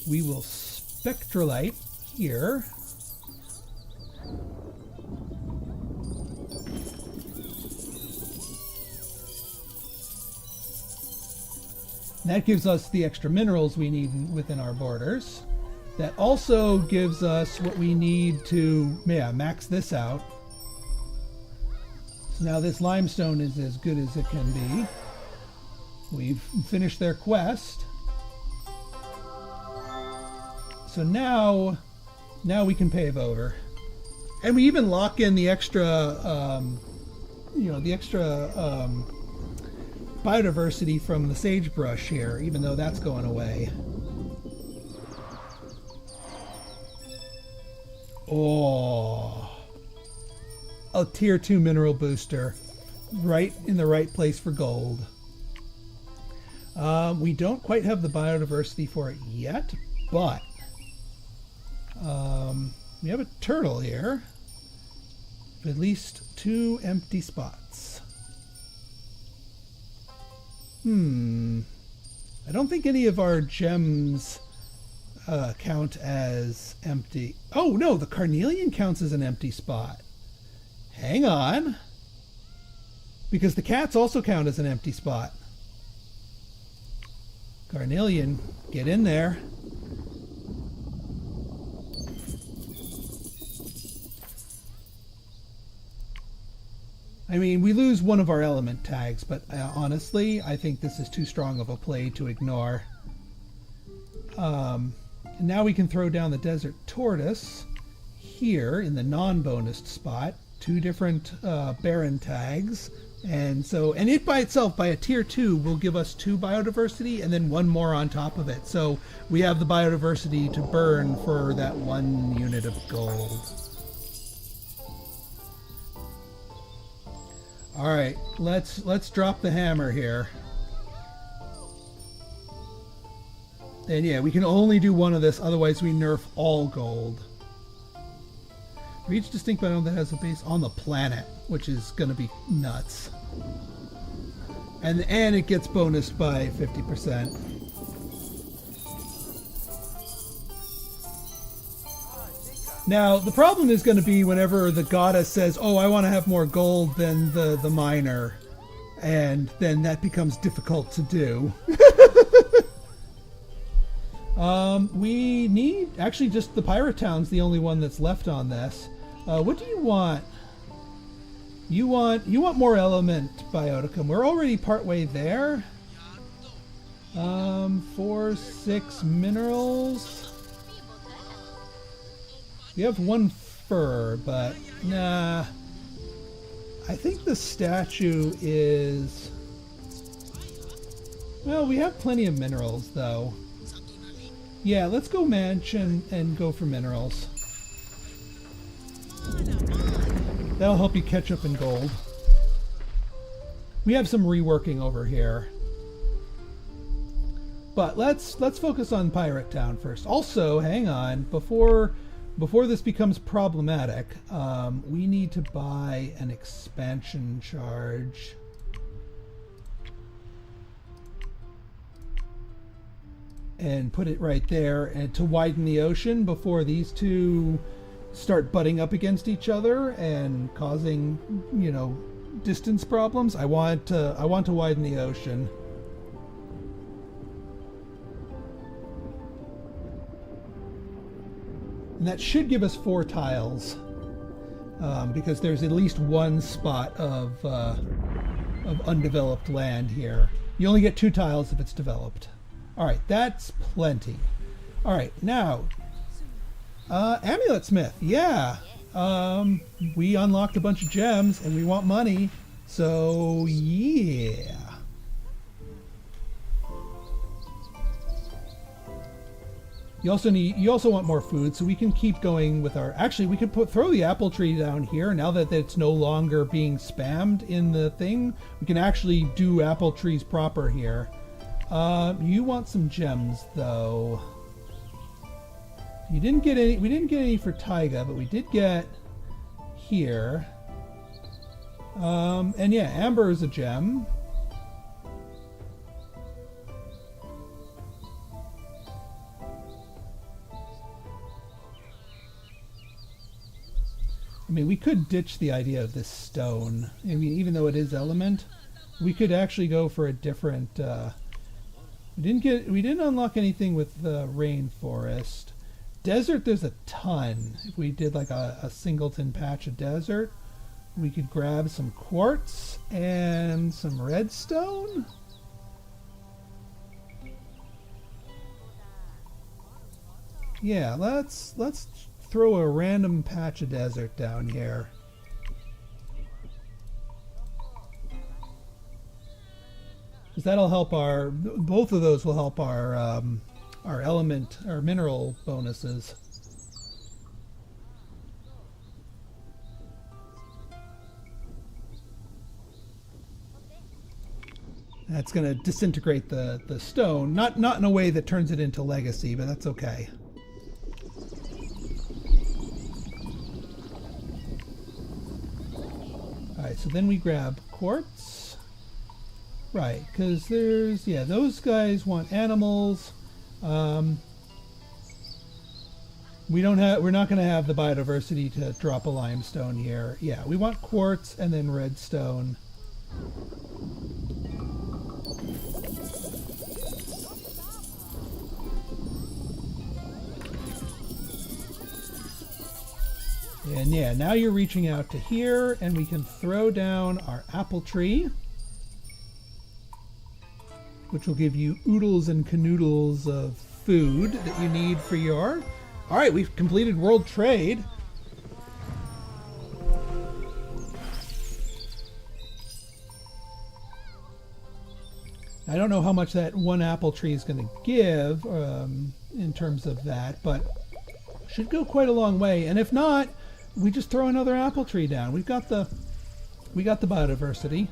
We will Spectralite here. And that gives us the extra minerals we need within our borders. That also gives us what we need to max this out. So now this limestone is as good as it can be. We've finished their quest. So now we can pave over. And we even lock in the extra, biodiversity from the sagebrush here, even though that's going away. Oh, a tier 2 mineral booster, right in the right place for gold. We don't quite have the biodiversity for it yet, but we have a turtle here. At least 2 empty spots. I don't think any of our gems count as empty. Oh no, the carnelian counts as an empty spot. Hang on. Because the cats also count as an empty spot. Carnelian, get in there. I mean, we lose one of our element tags, but honestly, I think this is too strong of a play to ignore. And now we can throw down the desert tortoise here in the non-bonused spot. two different Baron tags. And so, and it by itself, by a tier 2, will give us 2 biodiversity and then 1 more on top of it. So we have the biodiversity to burn for that 1 unit of gold. All right, let's drop the hammer here. And yeah, we can only do 1 of this, otherwise we nerf all gold. Reach distinct biome that has a base on the planet, which is going to be nuts. And it gets bonused by 50%. Now, the problem is going to be whenever the goddess says, oh, I want to have more gold than the miner. And then that becomes difficult to do. We need, actually just the pirate town's the only one that's left on this. What do you want? You want more element bioticum. We're already partway there. 4, 6 minerals. We have 1 fur, but nah. I think the statue is... Well, we have plenty of minerals, though. Yeah, let's go manch and go for minerals. That'll help you catch up in gold. We have some reworking over here. But let's focus on Pirate Town first. Also, hang on, before this becomes problematic, we need to buy an expansion charge. And put it right there, and to widen the ocean before these two start butting up against each other and causing, you know, distance problems. I want to widen the ocean. And that should give us 4 tiles, because there's at least 1 spot of undeveloped land here. You only get 2 tiles if it's developed. All right, that's plenty. All right, now, Amulet Smith, yeah. We unlocked a bunch of gems and we want money, so yeah. You also want more food, so we can keep going with our... Actually, we could throw the apple tree down here. Now that it's no longer being spammed in the thing, we can actually do apple trees proper here. You want some gems, though. You didn't get any. We didn't get any for Taiga, but we did get here. And yeah, amber is a gem. I mean, we could ditch the idea of this stone. I mean, even though it is element, we could actually go for a different. We didn't unlock anything with the rainforest. Desert, there's a ton. If we did like a singleton patch of desert, we could grab some quartz and some redstone. Yeah, let's throw a random patch of desert down here. Because that'll help our... Both of those will help our element, our mineral bonuses. That's going to disintegrate the stone. Not in a way that turns it into legacy, but that's okay. Alright, so then we grab quartz. Right, because there's, yeah, those guys want animals. We're not going to have the biodiversity to drop a limestone here. Yeah, we want quartz and then redstone. And yeah, now you're reaching out to here, and we can throw down our apple tree, which will give you oodles and canoodles of food that you need for your... All right, we've completed world trade. I don't know how much that one apple tree is going to give in terms of that, but should go quite a long way. And if not, we just throw another apple tree down. We got the biodiversity.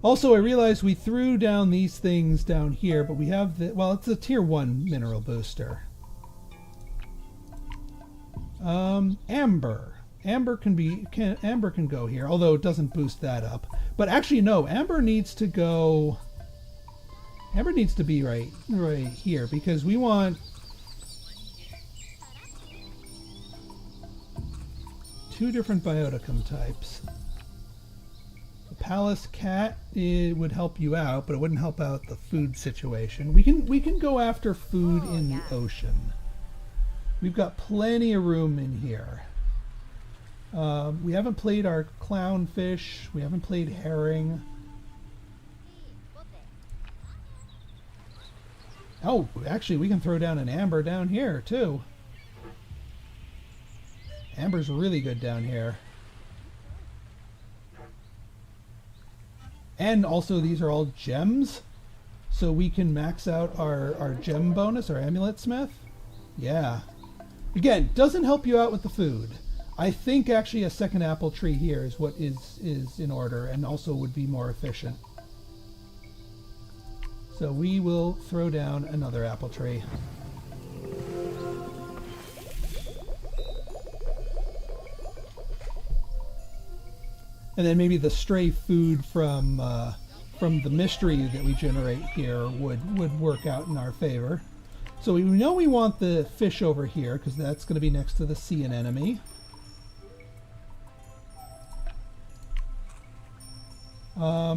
Also, I realized we threw down these things down here, but we have the, well, it's a tier 1 mineral booster. Amber. Amber can go here, although it doesn't boost that up. But actually, no, Amber needs to go. Amber needs to be right here because we want 2 different bioticum types. The palace cat, it would help you out, but it wouldn't help out the food situation. We can go after food in the ocean. We've got plenty of room in here. We haven't played our clownfish. We haven't played herring. Oh, actually, we can throw down an amber down here, too. Amber's really good down here. And also, these are all gems. So we can max out our gem bonus, our amulet smith. Yeah. Again, doesn't help you out with the food. I think actually a second apple tree here is what is in order and also would be more efficient. So we will throw down another apple tree. And then maybe the stray food from the mystery that we generate here would work out in our favor. So we know we want the fish over here because that's going to be next to the sea anemone.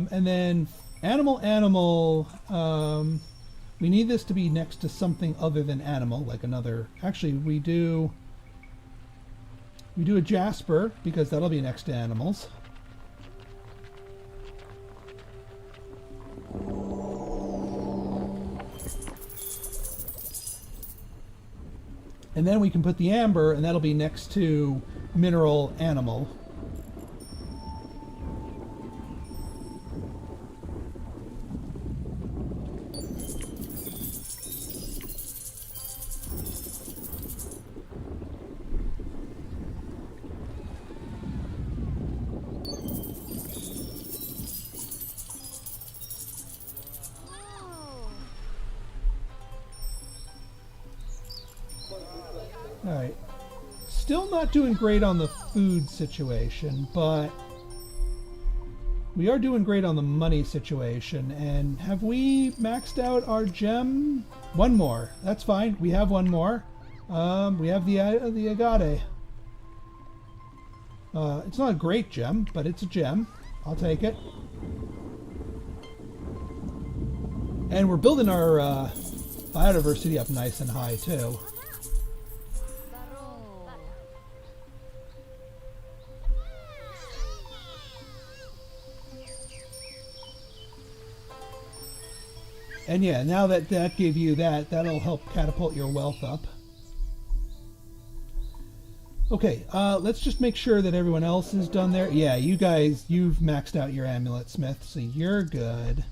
And then animal, we need this to be next to something other than animal, like another. Actually, we do a jasper because that'll be next to animals. And then we can put the amber, and that'll be next to mineral animal. Alright, still not doing great on the food situation, but we are doing great on the money situation. And have we maxed out our gem? One more, that's fine, we have one more. We have the agate. It's not a great gem, but it's a gem. I'll take it. And we're building our biodiversity up nice and high too. And yeah, now that gave you that'll help catapult your wealth up. Okay, let's just make sure that everyone else is done there. Yeah, you guys, you've maxed out your amulet smith, so you're good.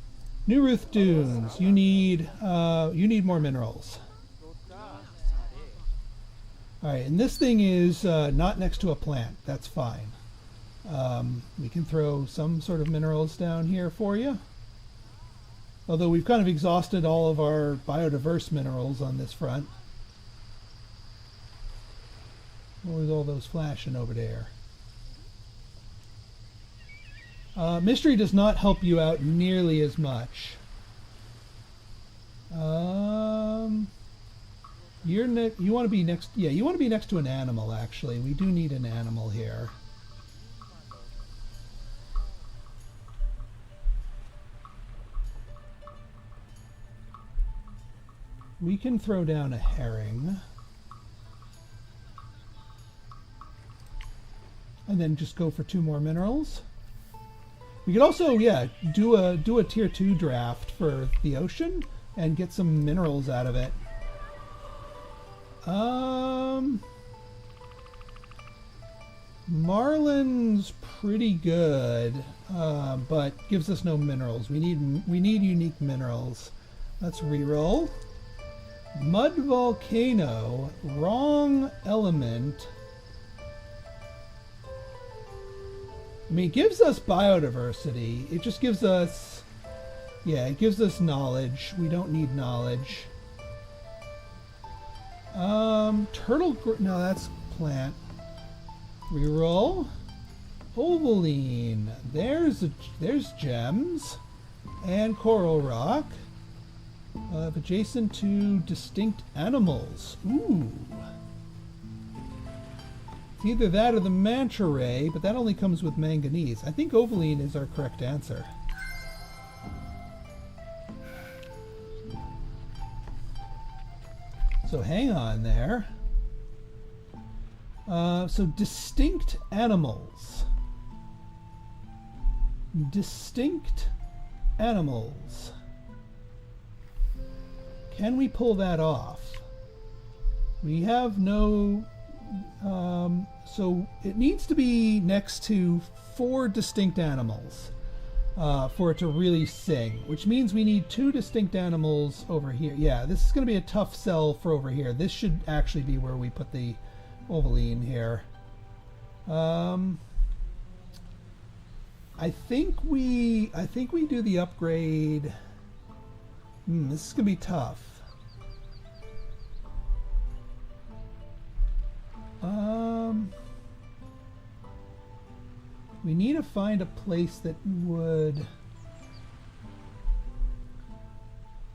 New Ruth Dunes, you need more minerals. Alright, and this thing is not next to a plant. That's fine. We can throw some sort of minerals down here for you. Although we've kind of exhausted all of our biodiverse minerals on this front. What was all those flashing over there? Mystery does not help you out nearly as much. You want to be next. Yeah, you want to be next to an animal. Actually, we do need an animal here. We can throw down a herring. And then just go for 2 more minerals. We could also, yeah, do a tier 2 draft for the ocean and get some minerals out of it. Marlin's pretty good. but gives us no minerals. We need unique minerals. Let's reroll. Mud volcano, wrong element. I mean, it gives us biodiversity. It just gives us, yeah, it gives us knowledge. We don't need knowledge. No, that's plant. Reroll. Ovaline. There's gems and coral rock. Adjacent to distinct animals. Ooh. It's either that or the manta ray, but that only comes with manganese. I think ovaline is our correct answer. So hang on there. So distinct animals. Distinct animals. Can we pull that off? We have no... so it needs to be next to 4 distinct animals for it to really sing, which means we need 2 distinct animals over here. Yeah, this is going to be a tough sell for over here. This should actually be where we put the ovaline here. I think we do the upgrade. This is gonna be tough. We need to find a place that would.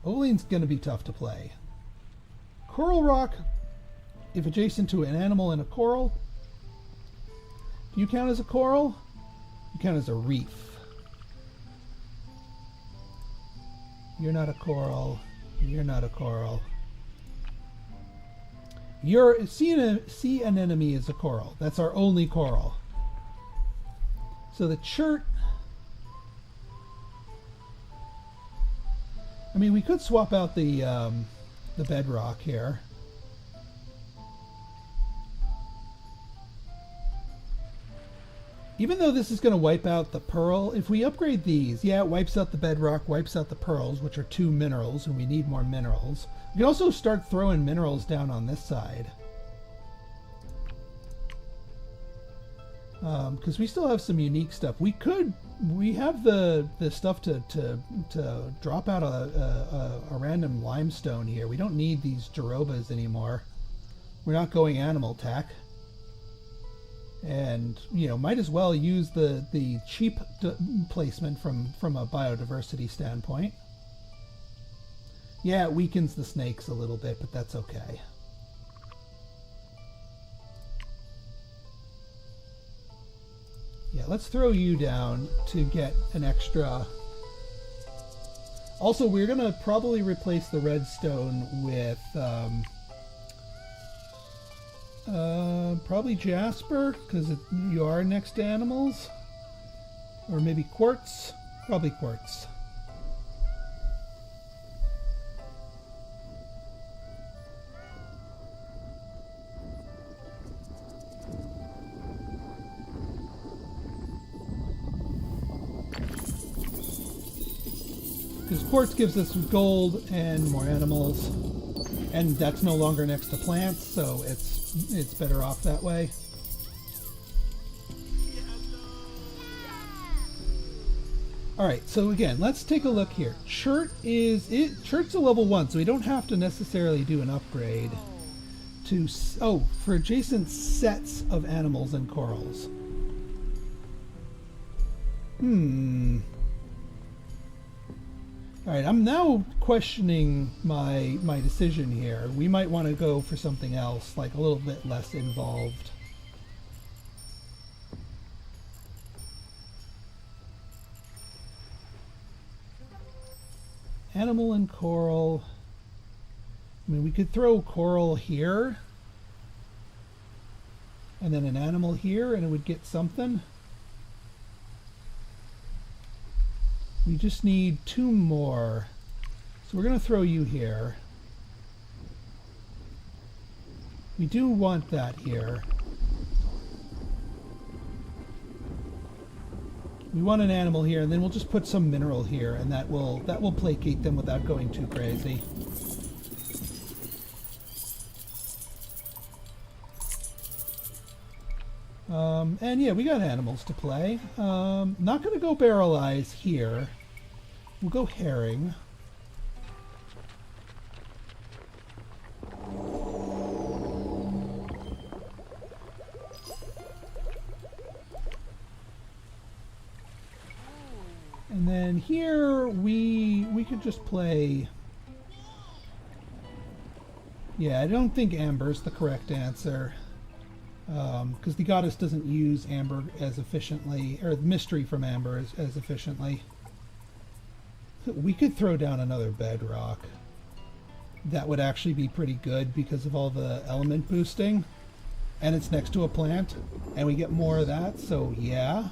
Ovaline's gonna be tough to play. Coral rock, if adjacent to an animal in a coral. Do you count as a coral? You count as a reef. You're not a coral. You're not a coral. Sea anemone is a coral. That's our only coral. So the chert. I mean, we could swap out the bedrock here. Even though this is going to wipe out the pearl, if we upgrade these, yeah, it wipes out the bedrock, wipes out the pearls, which are 2 minerals, and we need more minerals. We can also start throwing minerals down on this side. Because we still have some unique stuff. We have the stuff to drop out a random limestone here. We don't need these jarobas anymore. We're not going animal tech. And, you know, might as well use the cheap placement from a biodiversity standpoint. Yeah, it weakens the snakes a little bit, but that's okay. Yeah, let's throw you down to get an extra. Also, we're going to probably replace the redstone with probably jasper, because you are next to animals. Or maybe quartz. Probably quartz. Because quartz gives us gold and more animals. And that's no longer next to plants, so it's better off that way. Alright, so again, let's take a look here. Chert's a level 1, so we don't have to necessarily do an upgrade to... Oh, for adjacent sets of animals and corals. Alright, I'm now questioning my decision here. We might want to go for something else, like a little bit less involved. Animal and coral. I mean, we could throw coral here. And then an animal here, and it would get something. We just need 2 more. So we're going to throw you here. We do want that here. We want an animal here, and then we'll just put some mineral here, and that will placate them without going too crazy. And yeah, we got animals to play. Not going to go barrel eyes here. We'll go herring. And then here we could just play. Yeah, I don't think amber's the correct answer. Because the goddess doesn't use amber as efficiently, or the mystery from amber as efficiently. We could throw down another bedrock. That would actually be pretty good because of all the element boosting. And it's next to a plant, and we get more of that, so yeah.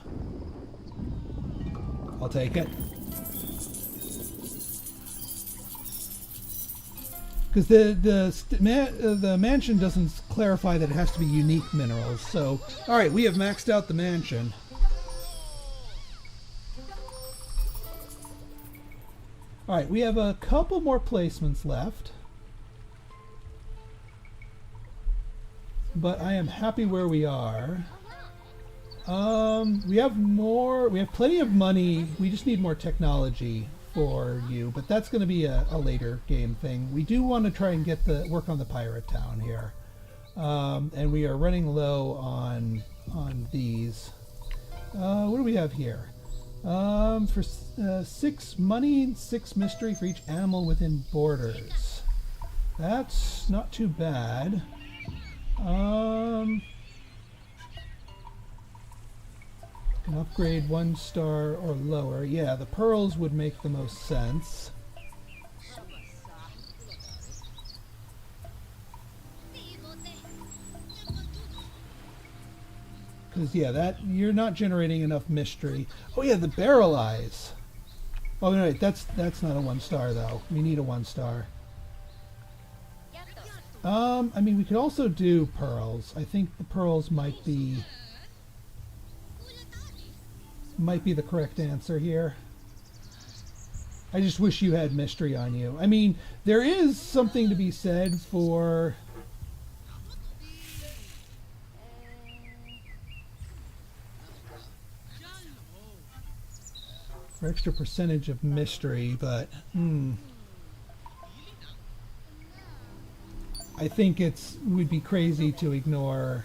I'll take it. Because the mansion doesn't clarify that it has to be unique minerals. So, all right, we have maxed out the mansion. All right, we have a couple more placements left. But I am happy where we are. We have plenty of money. We just need more technology for you, but that's going to be a later game thing. We do want to try and get work on the pirate town here, and we are running low on these. What do we have here? For 6 money and 6 mystery for each animal within borders. That's not too bad. Can upgrade 1 star or lower. Yeah, the pearls would make the most sense. Because yeah, you're not generating enough mystery. Oh yeah, the barrel eyes. Oh no, wait, that's not a 1 star though. We need a 1 star. I mean, we could also do pearls. I think the pearls might be the correct answer here. I just wish you had mystery on you. I mean, there is something to be said for extra percentage of mystery, but I think would be crazy to ignore.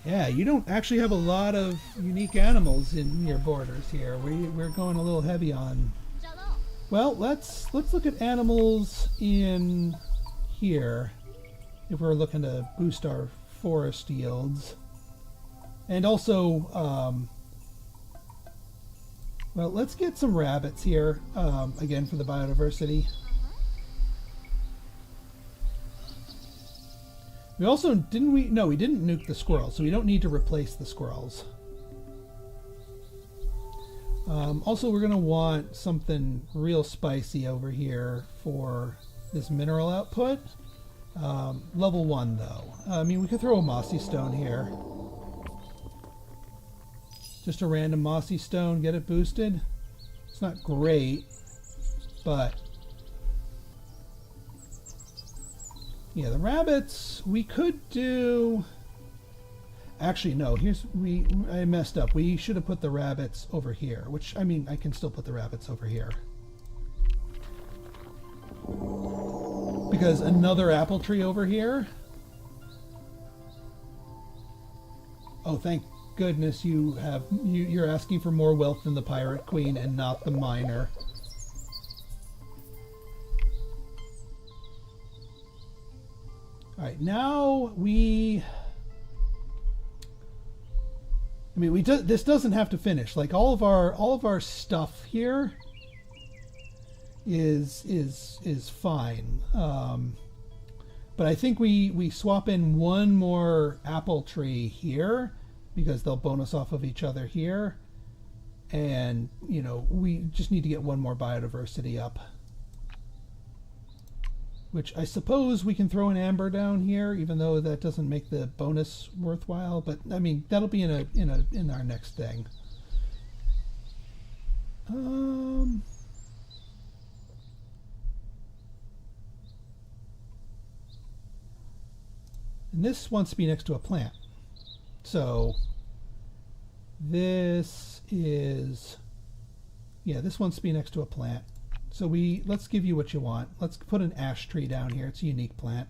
Yeah, you don't actually have a lot of unique animals in your borders here. We're going a little heavy on. Well, let's look at animals in here if we're looking to boost our forest yields. And also, well, let's get some rabbits here, again for the biodiversity. We also, no, we didn't nuke the squirrels, so we don't need to replace the squirrels. Also, we're going to want something real spicy over here for this mineral output. Level 1, though. I mean, we could throw a mossy stone here. Just a random mossy stone, get it boosted. It's not great, but yeah, the rabbits, we could do. Actually, no, I messed up. We should have put the rabbits over here, which, I mean, I can still put the rabbits over here. Because another apple tree over here. Oh, thank goodness you're asking for more wealth than the Pirate Queen and not the miner. All right, now this doesn't have to finish. Like all of our stuff here is fine. But I think we swap in one more apple tree here, because they'll bonus off of each other here. And, you know, we just need to get one more biodiversity up. Which I suppose we can throw an amber down here, even though that doesn't make the bonus worthwhile. But I mean, that'll be in our next thing. And this wants to be next to a plant. So this is, yeah, this wants to be next to a plant. So let's give you what you want. Let's put an ash tree down here. It's a unique plant.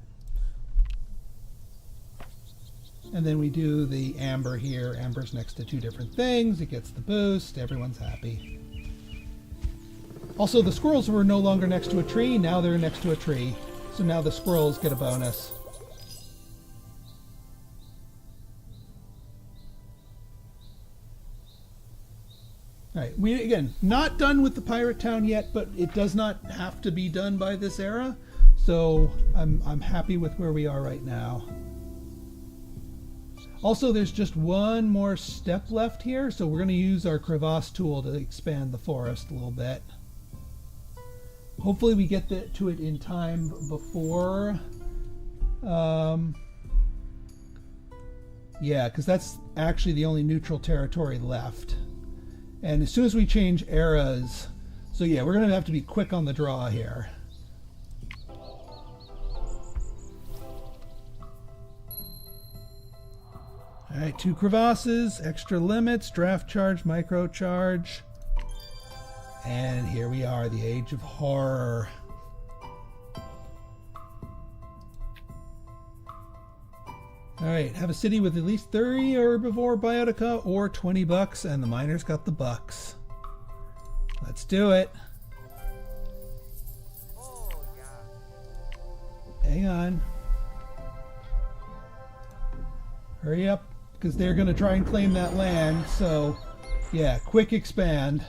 And then we do the amber here. Amber's next to two different things. It gets the boost. Everyone's happy. Also, the squirrels were no longer next to a tree. Now they're next to a tree. So now the squirrels get a bonus. All right, we again not done with the pirate town yet, but it does not have to be done by this era. So I'm happy with where we are right now. Also, there's just one more step left here, so we're going to use our crevasse tool to expand the forest a little bit. Hopefully we get to it in time before... yeah, because that's actually the only neutral territory left. And as soon as we change eras... So yeah, we're going to have to be quick on the draw here. Alright, 2 crevasses, extra limits, draft charge, micro charge. And here we are, the Age of Horror. Alright, have a city with at least 30 herbivore biotica or $20, and the miners got the bucks. Let's do it. Hang on. Hurry up, because they're going to try and claim that land, so yeah, quick expand.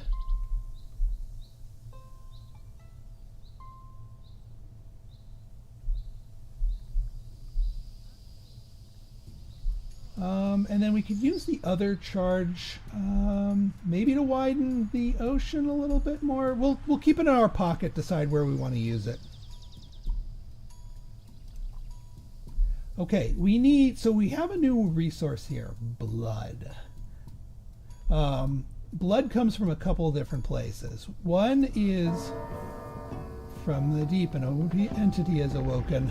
And then we could use the other charge, maybe to widen the ocean a little bit more. We'll keep it in our pocket, decide where we want to use it. Okay, so we have a new resource here, blood. Blood comes from a couple different places. One is from the deep, an entity has awoken.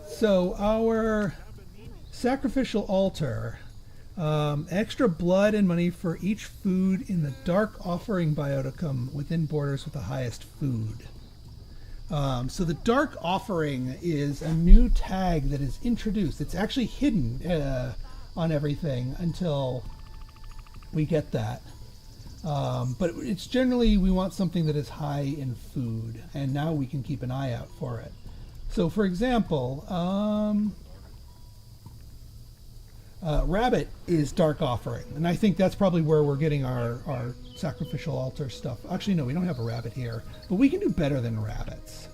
So our sacrificial altar, extra blood and money for each food in the dark offering bioticum within borders with the highest food. So the dark offering is a new tag that is introduced. It's actually hidden on everything until we get that. But it's generally, we want something that is high in food, and now we can keep an eye out for it. So, for example, rabbit is dark offering, and I think that's probably where we're getting our sacrificial altar stuff. Actually, no, we don't have a rabbit here, but we can do better than rabbits.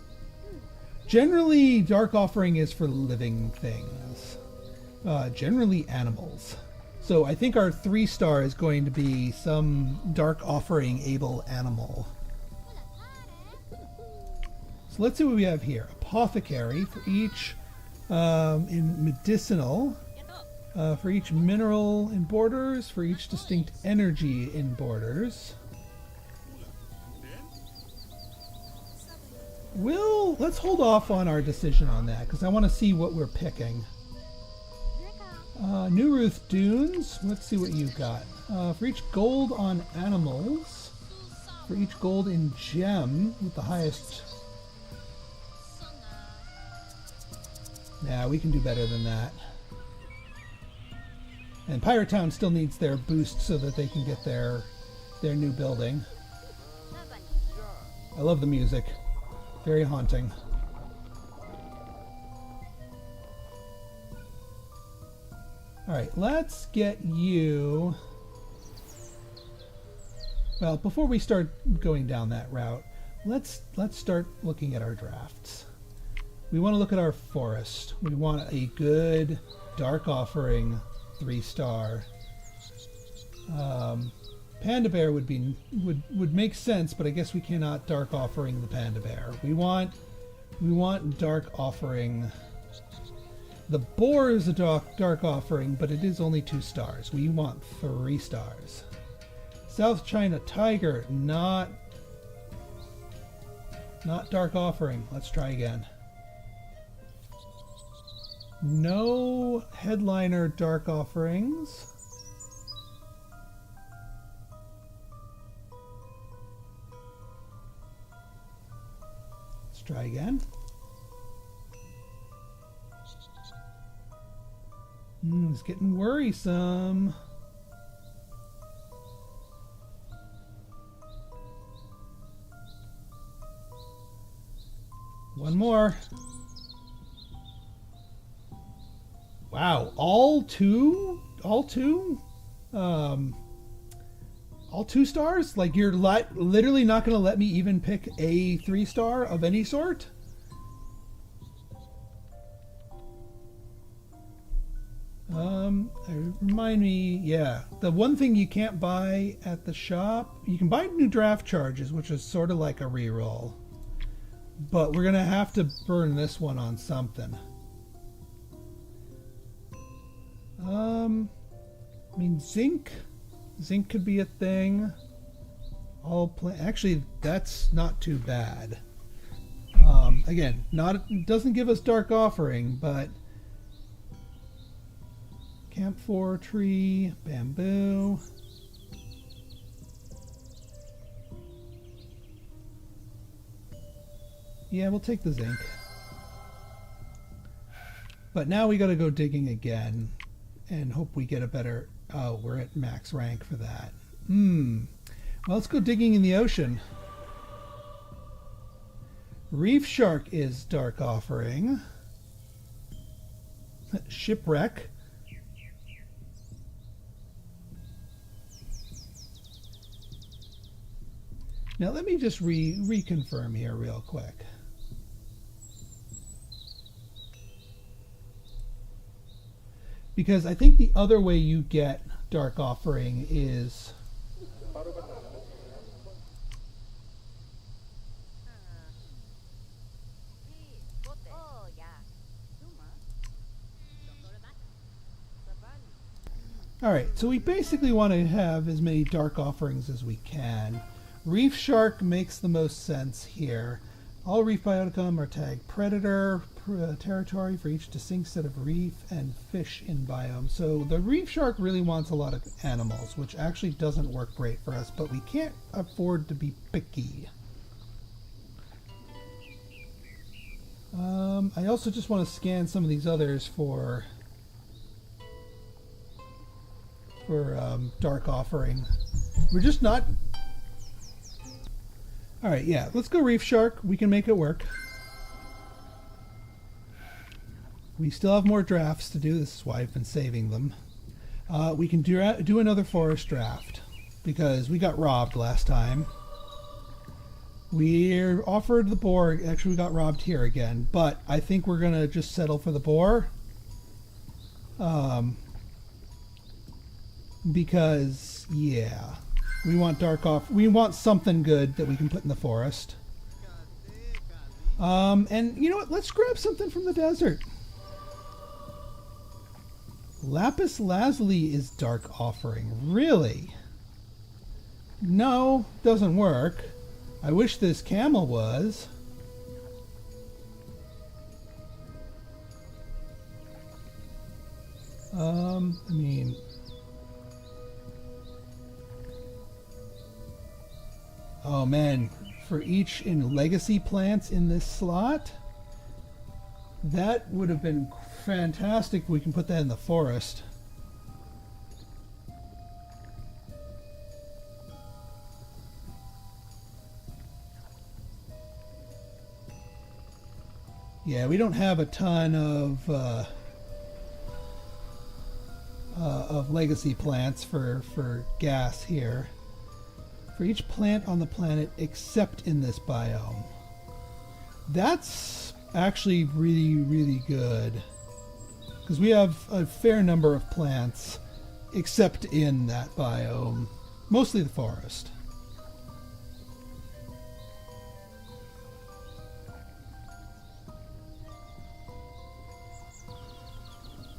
Generally, dark offering is for living things, generally animals. So I think our 3-star is going to be some dark offering able animal. So let's see what we have here. Apothecary for each in medicinal, for each mineral in borders, for each distinct energy in borders. Let's hold off on our decision on that because I want to see what we're picking. New Ruth Dunes. Let's see what you've got. For each gold on animals, for each gold in gem with the highest. Nah, we can do better than that. And Pirate Town still needs their boost so that they can get their new building. I love the music. Very haunting. Alright, let's get you Well, before we start going down that route, let's start looking at our drafts. We want to look at our forest. We want a good Dark Offering 3-star. Panda Bear would make sense, but I guess we cannot Dark Offering the Panda Bear. We want Dark Offering. The Boar is a dark Offering, but it is only 2 stars. We want 3 stars. South China Tiger, not Dark Offering. Let's try again. No Headliner Dark Offerings. Let's try again. It's getting worrisome. One more. Wow, all two stars? Like you're literally not going to let me even pick a 3-star of any sort? Remind me, yeah. The one thing you can't buy at the shop, you can buy new draft charges, which is sort of like a reroll. But we're going to have to burn this one on something. I mean, zinc could be a thing. Actually, that's not too bad. Again, doesn't give us Dark Offering, but camphor tree, bamboo. Yeah, we'll take the zinc. But now we got to go digging again and hope we get a better... Oh, we're at max rank for that. Well, let's go digging in the ocean. Reef Shark is Dark Offering. Shipwreck. Now let me just reconfirm here real quick. Because I think the other way you get Dark Offering is... Alright, so we basically want to have as many Dark Offerings as we can. Reef Shark makes the most sense here. All reef bioticum are tagged predator territory for each distinct set of reef and fish in biome. So the reef shark really wants a lot of animals, which actually doesn't work great for us, but we can't afford to be picky. I also just want to scan some of these others for Dark Offering. We're just not... Alright, yeah, let's go Reef Shark. We can make it work. We still have more drafts to do. This is why I've been saving them. We can do another forest draft because we got robbed last time. We offered the boar. Actually, we got robbed here again, but I think we're going to just settle for the boar. Because, yeah, we want something good that we can put in the forest. And you know what? Let's grab something from the desert. Lapis Lazuli is Dark Offering. Really? No, doesn't work. I wish this camel was. I mean... Oh man, for each in legacy plants in this slot, that would have been fantastic if we can put that in the forest. Yeah, we don't have a ton of legacy plants for gas here. for each plant on the planet except in this biome. That's actually really, really good. Because we have a fair number of plants except in that biome. Mostly the forest.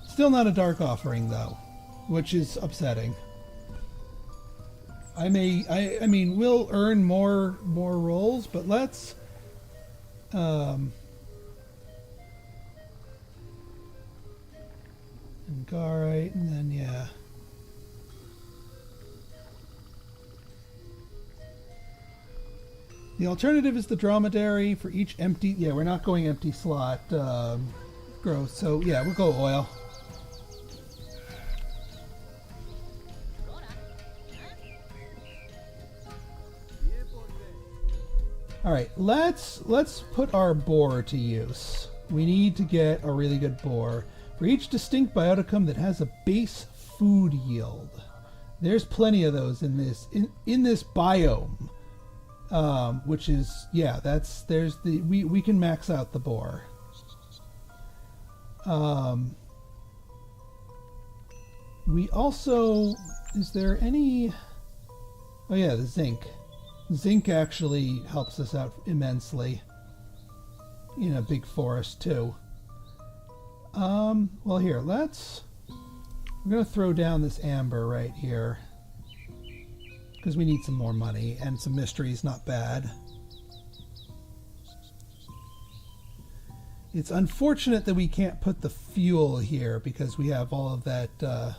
Still not a dark offering though, which is upsetting. I mean, we'll earn more rolls, but let's and Garite, and then yeah. The alternative is the dromedary for each empty. Yeah, we're not going empty slot growth. So yeah, we'll go oil. All right, let's put our boar to use. We need to get a really good boar for each distinct bioticum that has a base food yield. There's plenty of those in this biome, which is yeah. We can max out the boar. We also, is there any? Oh yeah, the zinc. Zinc actually helps us out immensely in a big forest too. Well here, we're gonna throw down this amber right here because we need some more money, and some mysteries not bad. It's unfortunate that we can't put the fuel here because we have all of that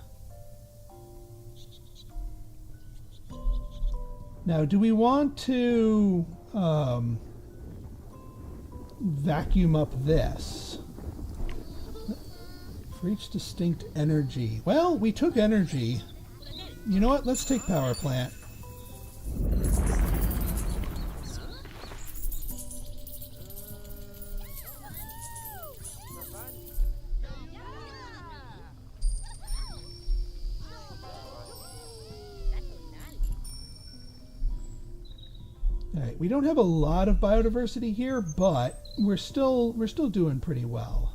Now, do we want to vacuum up this? For each distinct energy. Well, we took energy. You know what? Let's take power plant. Alright, we don't have a lot of biodiversity here, but we're still doing pretty well.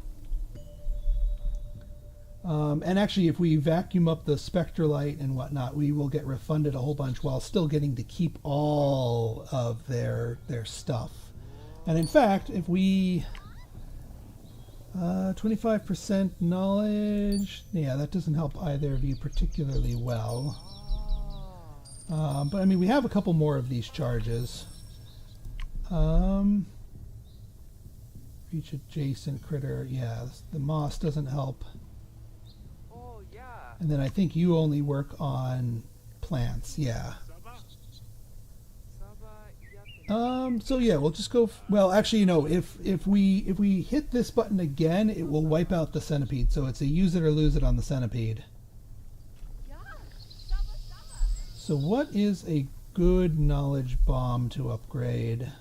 And actually, if we vacuum up the spectrolite and whatnot, we will get refunded a whole bunch while still getting to keep all of their stuff. And in fact, if we 25% knowledge, yeah, that doesn't help either of you particularly well. But I mean, we have a couple more of these charges. Each adjacent critter, yeah, the moss doesn't help. And then I think you only work on plants, yeah. So yeah, we'll just go. Well, actually, you know, if we hit this button again, it will wipe out the centipede. So it's a use it or lose it on the centipede. So what is a good knowledge bomb to upgrade?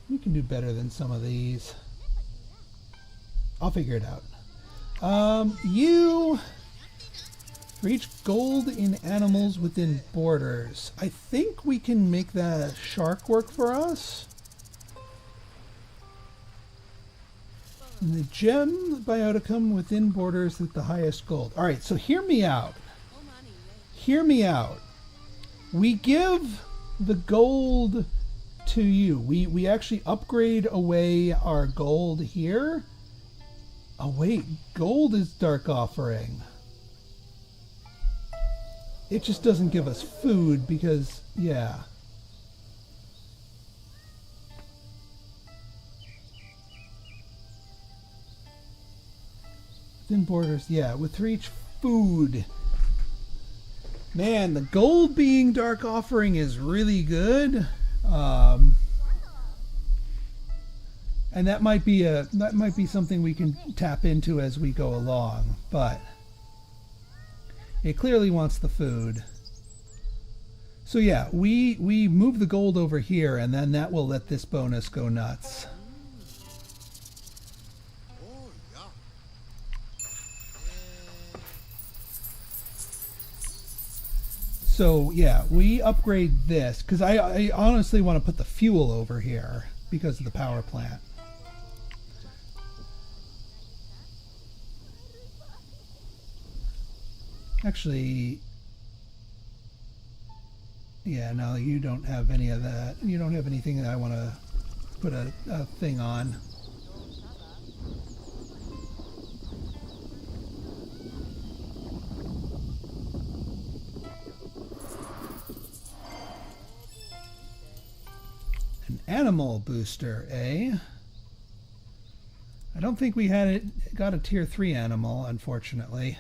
We can do better than some of these. I'll figure it out. For each gold in animals within borders. I think we can make that shark work for us. And the gem bioticum within borders with the highest gold. Alright, so hear me out. Hear me out. We give the gold to you. We actually upgrade away our gold here. Oh wait, gold is dark offering. It just doesn't give us food because, yeah. Within borders, yeah, with each food. Man, the gold being dark offering is really good. And that might be something we can tap into as we go along, but it clearly wants the food. So yeah, we move the gold over here, and then that will let this bonus go nuts. So yeah, we upgrade this because I honestly want to put the fuel over here because of the power plant. Actually, yeah, no, you don't have any of that. You don't have anything that I want to put a thing on. An animal booster, eh? I don't think we got a tier 3 animal, unfortunately.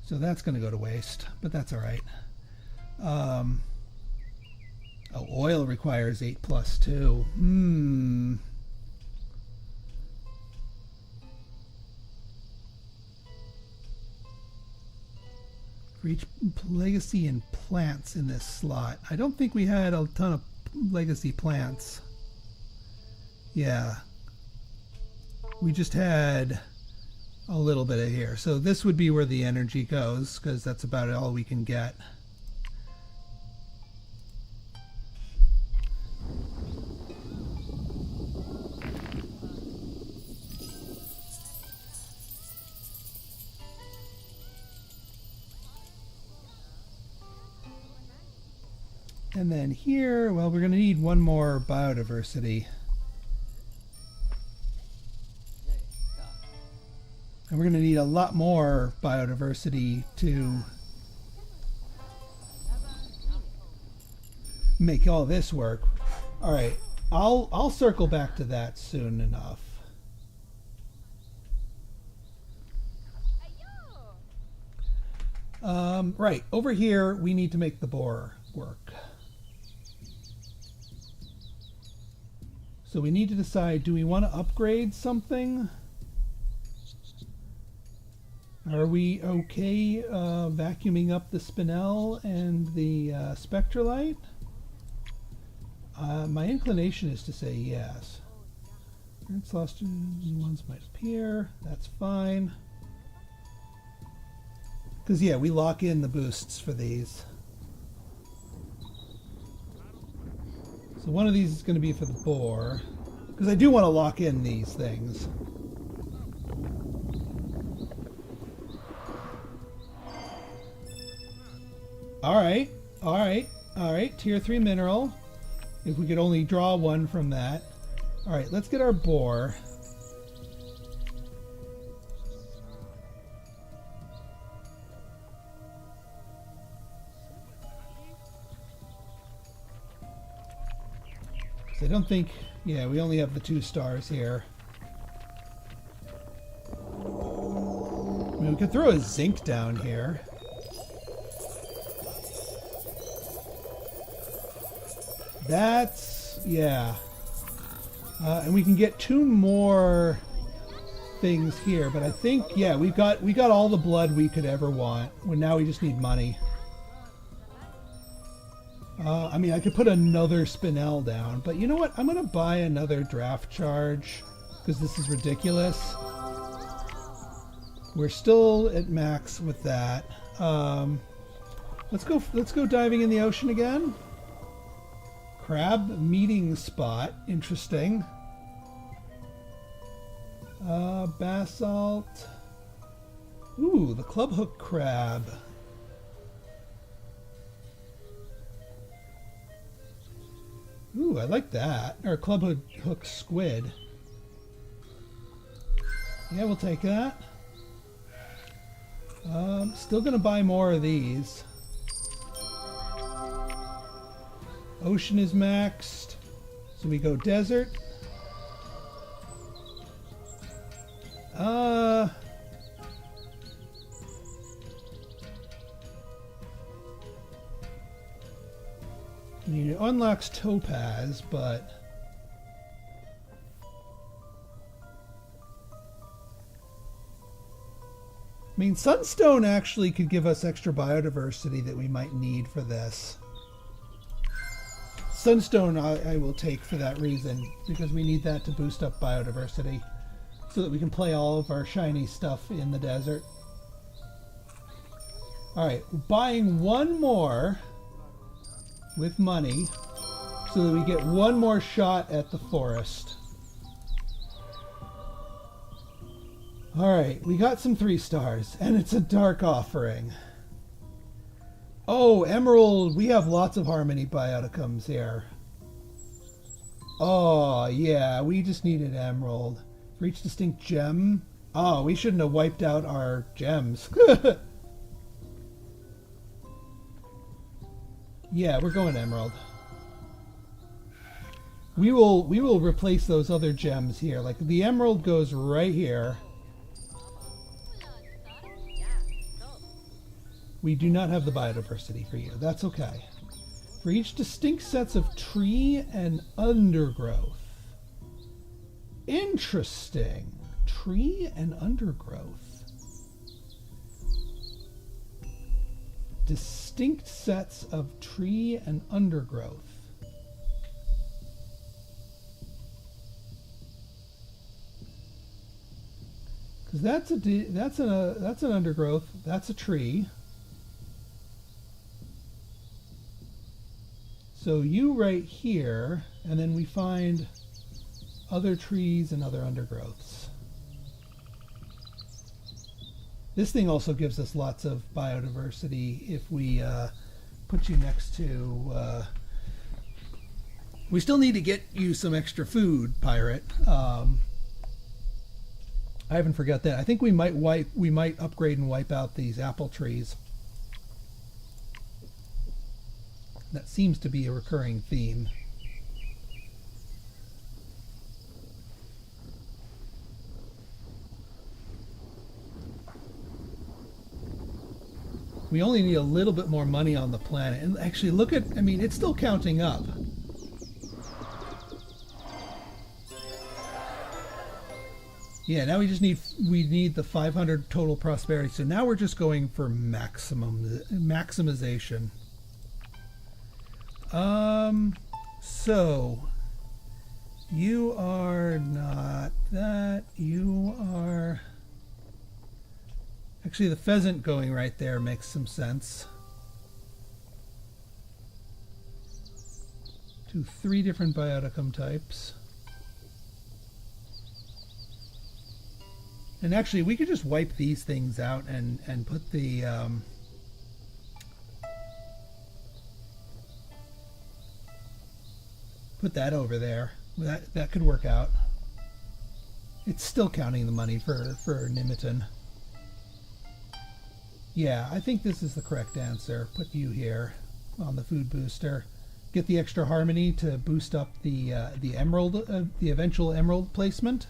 So that's going to go to waste, but that's all right. Oh, oil requires 8+2. Reach legacy and plants in this slot. I don't think we had a ton of legacy plants. Yeah. We just had a little bit of here. So this would be where the energy goes, because that's about all we can get. And then here, well, we're going to need one more biodiversity. And we're going to need a lot more biodiversity to make all this work. All right, I'll circle back to that soon enough. Right, over here we need to make the borer work. So we need to decide, do we want to upgrade something? Are we okay vacuuming up the spinel and the spectrolite? My inclination is to say yes. It's lost, new ones might appear. That's fine. Because yeah, we lock in the boosts for these. So one of these is going to be for the boar. Because I do want to lock in these things. Alright, alright, alright. Tier 3 mineral. If we could only draw one from that. Alright, let's get our boar. I don't think, yeah, we only have the 2 stars here. I mean, we could throw a zinc down here. That's, yeah. And we can get 2 more things here, but I think, yeah, we got all the blood we could ever want. Well, now we just need money. I mean, I could put another spinel down, but you know what? I'm going to buy another draft charge because this is ridiculous. We're still at max with that. Let's go diving in the ocean again. Crab meeting spot. Interesting. Basalt. Ooh, the clubhook crab. Ooh, I like that. Or clubhook squid. Yeah, we'll take that. Still gonna buy more of these. Ocean is maxed. So we go desert. I mean, it unlocks topaz, but I mean, sunstone actually could give us extra biodiversity that we might need for this. Sunstone I will take for that reason, because we need that to boost up biodiversity so that we can play all of our shiny stuff in the desert. Alright, buying one more with money so that we get one more shot at the forest. Alright, we got some 3 stars, and it's a dark offering. Oh, emerald! We have lots of harmony bioticums here. Oh, yeah, we just needed emerald. For each distinct gem. Oh, we shouldn't have wiped out our gems. Yeah, we're going emerald. We will replace those other gems here. Like the emerald goes right here. We do not have the biodiversity for you. That's okay. For each distinct sets of tree and undergrowth. Interesting. Tree and undergrowth. Distinct sets of tree and undergrowth. Because that's an undergrowth. That's a tree. So you right here, and then we find other trees and other undergrowths. This thing also gives us lots of biodiversity if we put you next to... we still need to get you some extra food, Pirate. I haven't forgot that. I think we might upgrade and wipe out these apple trees. That seems to be a recurring theme. We only need a little bit more money on the planet. And actually look at, I mean, it's still counting up. Yeah, now we need the 500 total prosperity. So now we're just going for maximization. So you are not that. You are actually the pheasant going right there makes some sense. To 3 different bioticum types. And actually we could just wipe these things out and put the put that over there. That could work out. It's still counting the money for Nimitan. Yeah, I think this is the correct answer. Put you here on the food booster. Get the extra harmony to boost up the emerald, the eventual emerald placement.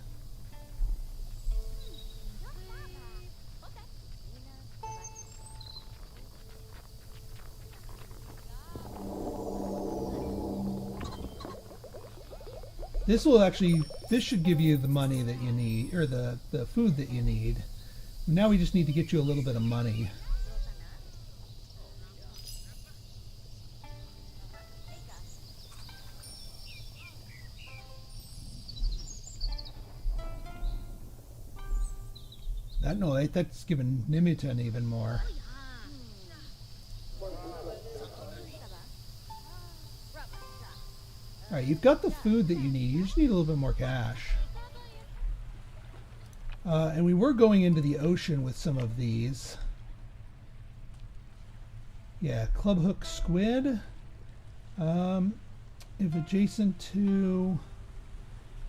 This should give you the money that you need, or the food that you need. Now we just need to get you a little bit of money. That's giving Nimitan even more. Alright, you've got the food that you need. You just need a little bit more cash. And we were going into the ocean with some of these. Yeah, clubhook squid. If adjacent to...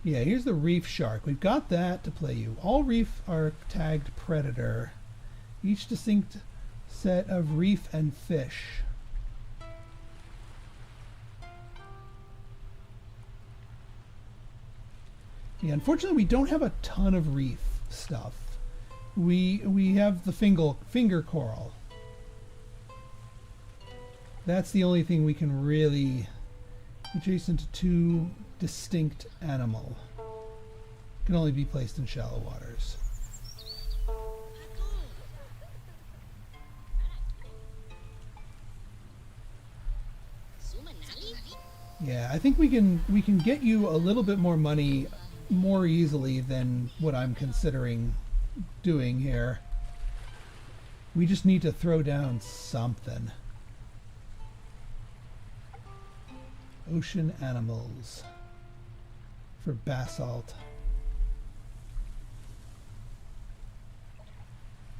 Yeah, here's the reef shark. We've got that to play you. All reef are tagged predator. Each distinct set of reef and fish. Yeah, unfortunately we don't have a ton of reef stuff. We have the finger coral. That's the only thing we can really adjacent to 2 distinct animal. Can only be placed in shallow waters. Yeah, I think we can get you a little bit more money more easily than what I'm considering doing here. We just need to throw down something. Ocean animals for basalt.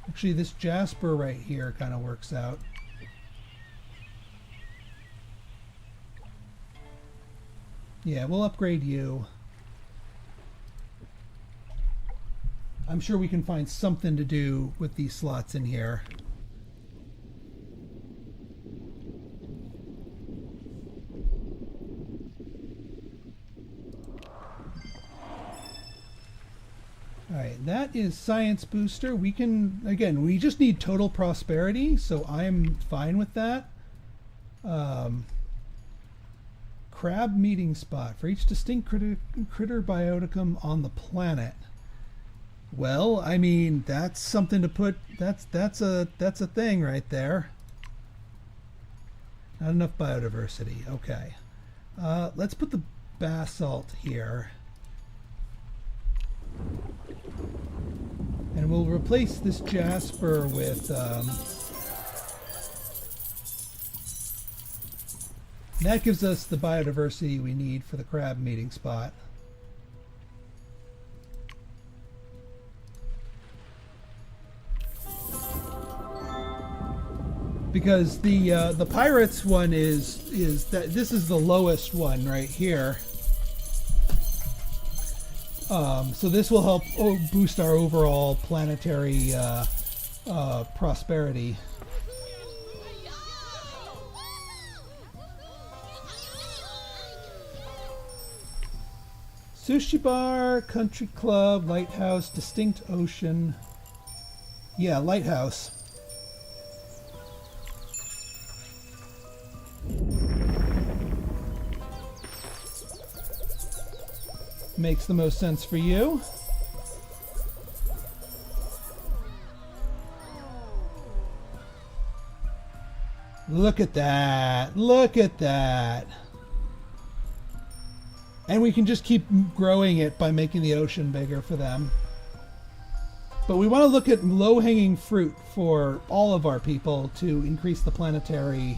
Actually, this jasper right here kind of works out. Yeah, we'll upgrade you. I'm sure we can find something to do with these slots in here. Alright, that is Science Booster. We can, again, we just need total prosperity, so I'm fine with that. Crab meeting spot for each distinct critter bioticum on the planet. Well, I mean, that's something to put, that's a thing right there. Not enough biodiversity. Okay. Let's put the basalt here. And we'll replace this jasper with that gives us the biodiversity we need for the crab meeting spot. Because the pirates one is that this is the lowest one right here. So this will help boost our overall planetary prosperity. Sushi bar, country club, lighthouse, distinct ocean. Yeah, lighthouse. Makes the most sense for you. Look at that. Look at that. And we can just keep growing it by making the ocean bigger for them. But we want to look at low-hanging fruit for all of our people to increase the planetary.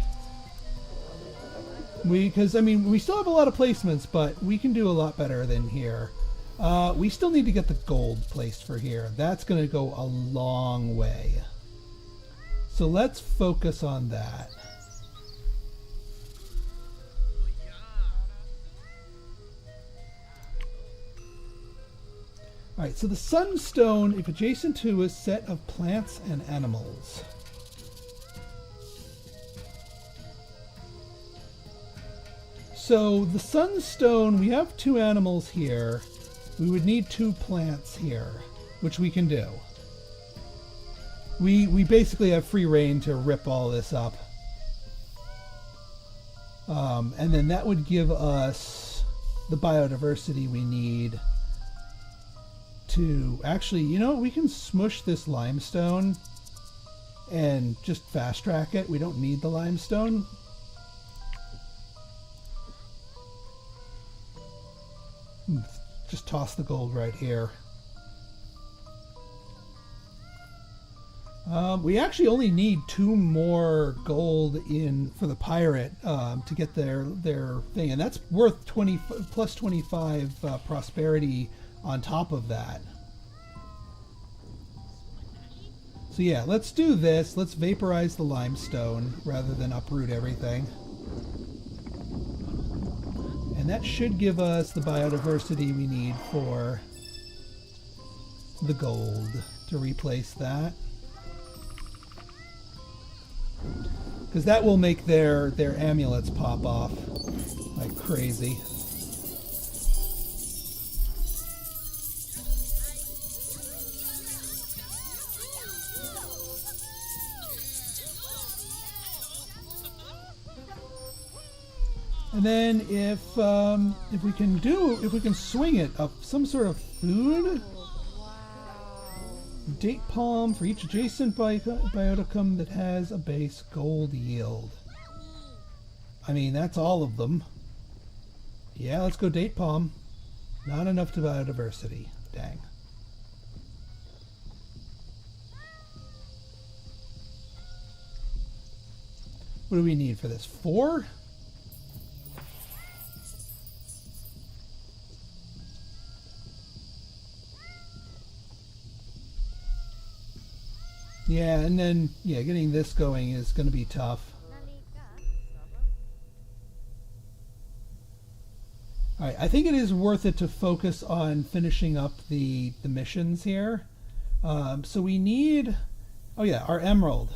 Because, I mean, we still have a lot of placements, but we can do a lot better than here. We still need to get the gold placed for here. That's going to go a long way. So let's focus on that. Alright, so the sunstone, if adjacent to a set of plants and animals. So the sunstone, we have 2 animals here. We would need 2 plants here, which we can do. We basically have free reign to rip all this up. And then that would give us the biodiversity we need to actually, you know, we can smush this limestone and just fast track it. We don't need the limestone. Just toss the gold right here. We actually only need 2 more gold in for the pirate to get their thing, and that's worth 20 plus 25 prosperity on top of that. So yeah, let's do this. Let's vaporize the limestone rather than uproot everything. And that should give us the biodiversity we need for the gold to replace that. Because that will make their amulets pop off like crazy. And then if we can swing it up some sort of food, date palm for each adjacent bioticum that has a base gold yield. I mean, that's all of them. Yeah, let's go date palm. Not enough to biodiversity. Dang. What do we need for this? 4? Yeah, and then, yeah, getting this going is going to be tough. Alright, I think it is worth it to focus on finishing up the missions here. So we need... Oh yeah, our emerald.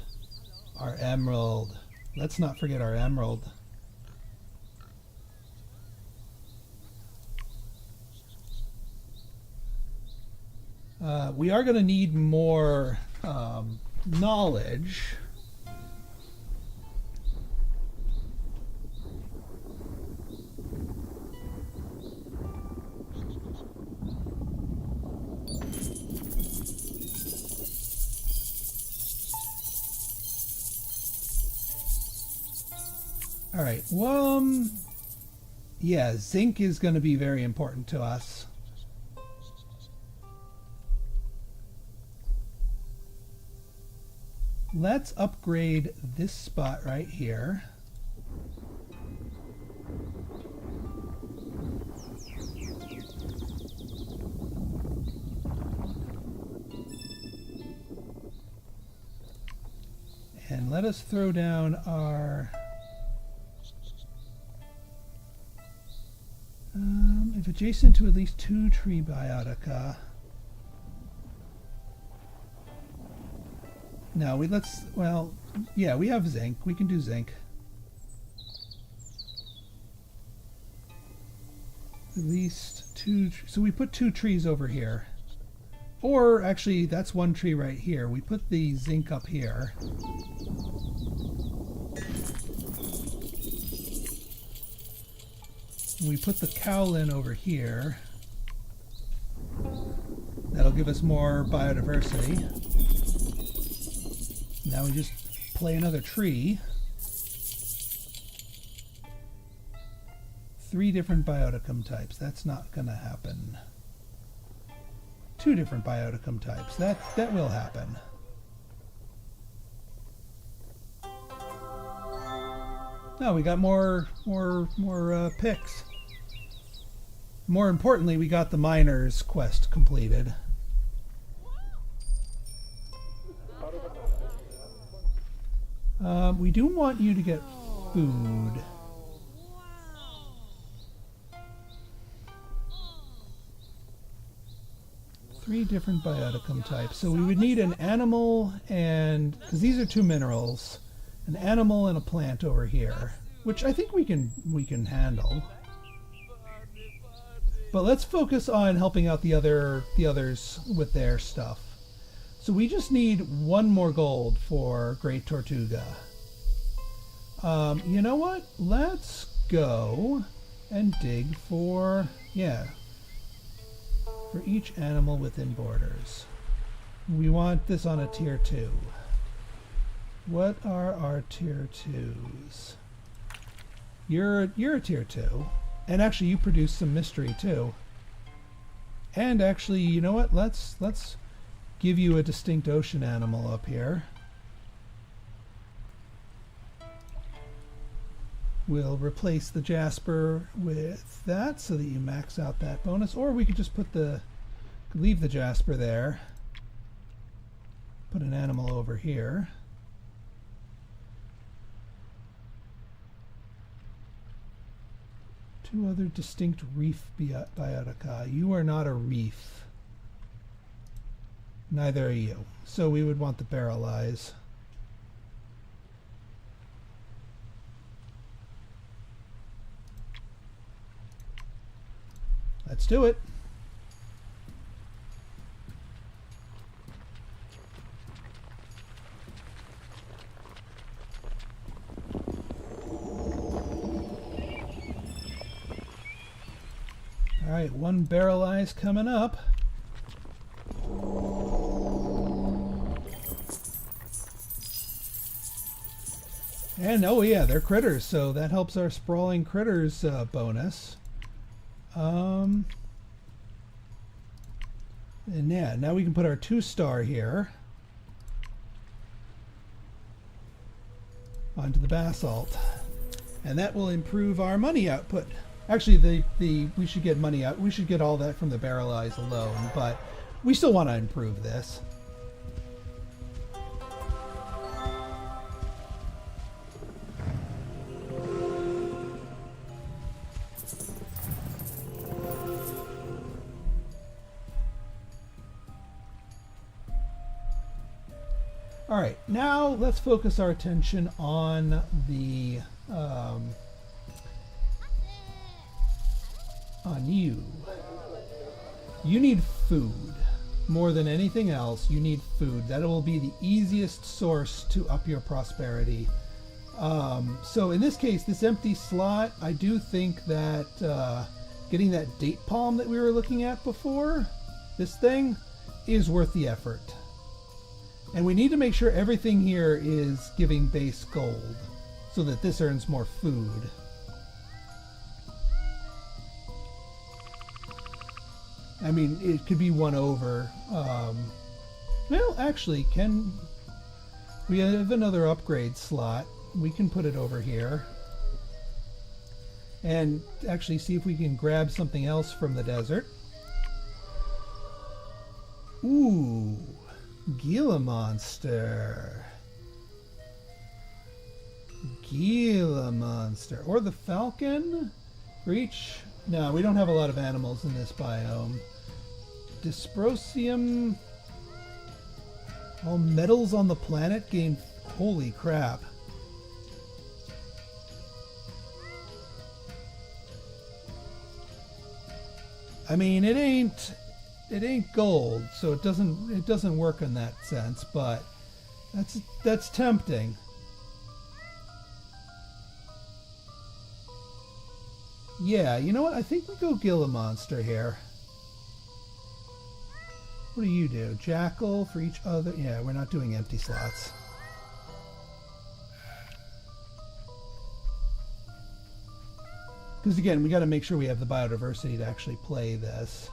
Our emerald. Let's not forget our emerald. We are going to need more knowledge. All right. Yeah, zinc is going to be very important to us. Let's upgrade this spot right here. And let us throw down our... if adjacent to at least 2 tree biotica. No, well, yeah, we have zinc. We can do zinc. At least 2, so we put 2 trees over here. Or, actually, that's 1 tree right here. We put the zinc up here. We put the cowlin over here. That'll give us more biodiversity. Now we just play another tree. 3 different bioticum types. That's not gonna happen. 2 different bioticum types. That will happen. No, we got more picks. More importantly, we got the miner's quest completed. We do want you to get food. Three different bioticum types. So we would need an animal and... because these are 2 minerals. An animal and a plant over here. Which I think we can handle. But let's focus on helping out the others with their stuff. So we just need 1 more gold for Great Tortuga. You know what? Let's go and dig for, for each animal within borders. We want this on a tier 2. What are our tier 2s? You're a tier 2. And actually you produce some mystery too. And actually, you know what? Let's give you a distinct ocean animal up here. We'll replace the jasper with that so that you max out that bonus, or we could just leave the jasper there. Put an animal over here. Two other distinct reef biotica. You are not a reef. Neither are you. So we would want the barrel eyes. Let's do it. All right, 1 barrel eyes coming up. And oh yeah, they're critters, so that helps our sprawling critters bonus. And yeah, now we can put our 2-star here onto the basalt, and that will improve our money output. Actually, we should get money out. We should get all that from the barrel eyes alone, but we still want to improve this. All right, now let's focus our attention on the on you. You need food more than anything else. You need food. That will be the easiest source to up your prosperity. So in this case, this empty slot, I do think that getting that date palm that we were looking at before, this thing, is worth the effort. And we need to make sure everything here is giving base gold so that this earns more food. I mean, it could be one over. Well, actually, we have another upgrade slot. We can put it over here. And actually see if we can grab something else from the desert. Ooh. Gila monster. Gila monster. Or the falcon? Reach. No, we don't have a lot of animals in this biome. Dysprosium. All metals on the planet gain. Holy crap. I mean, it ain't gold, so it doesn't work in that sense, but that's tempting. Yeah, you know what? I think we go Gila monster here. What do you do? Jackal for each other? Yeah, we're not doing empty slots. Because again, we got to make sure we have the biodiversity to actually play this.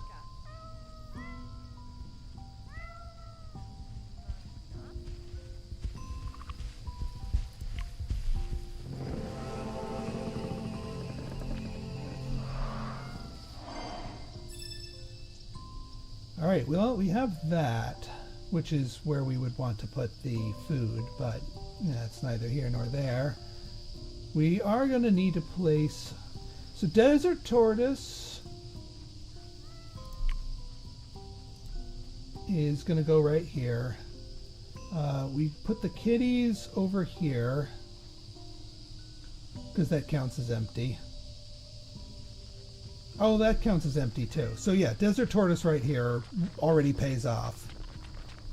All right, well, we have that, which is where we would want to put the food, but that's neither here nor there. We are going to need to place... So desert tortoise is going to go right here. We put the kitties over here because that counts as empty. Oh, that counts as empty too. So yeah, desert tortoise right here already pays off.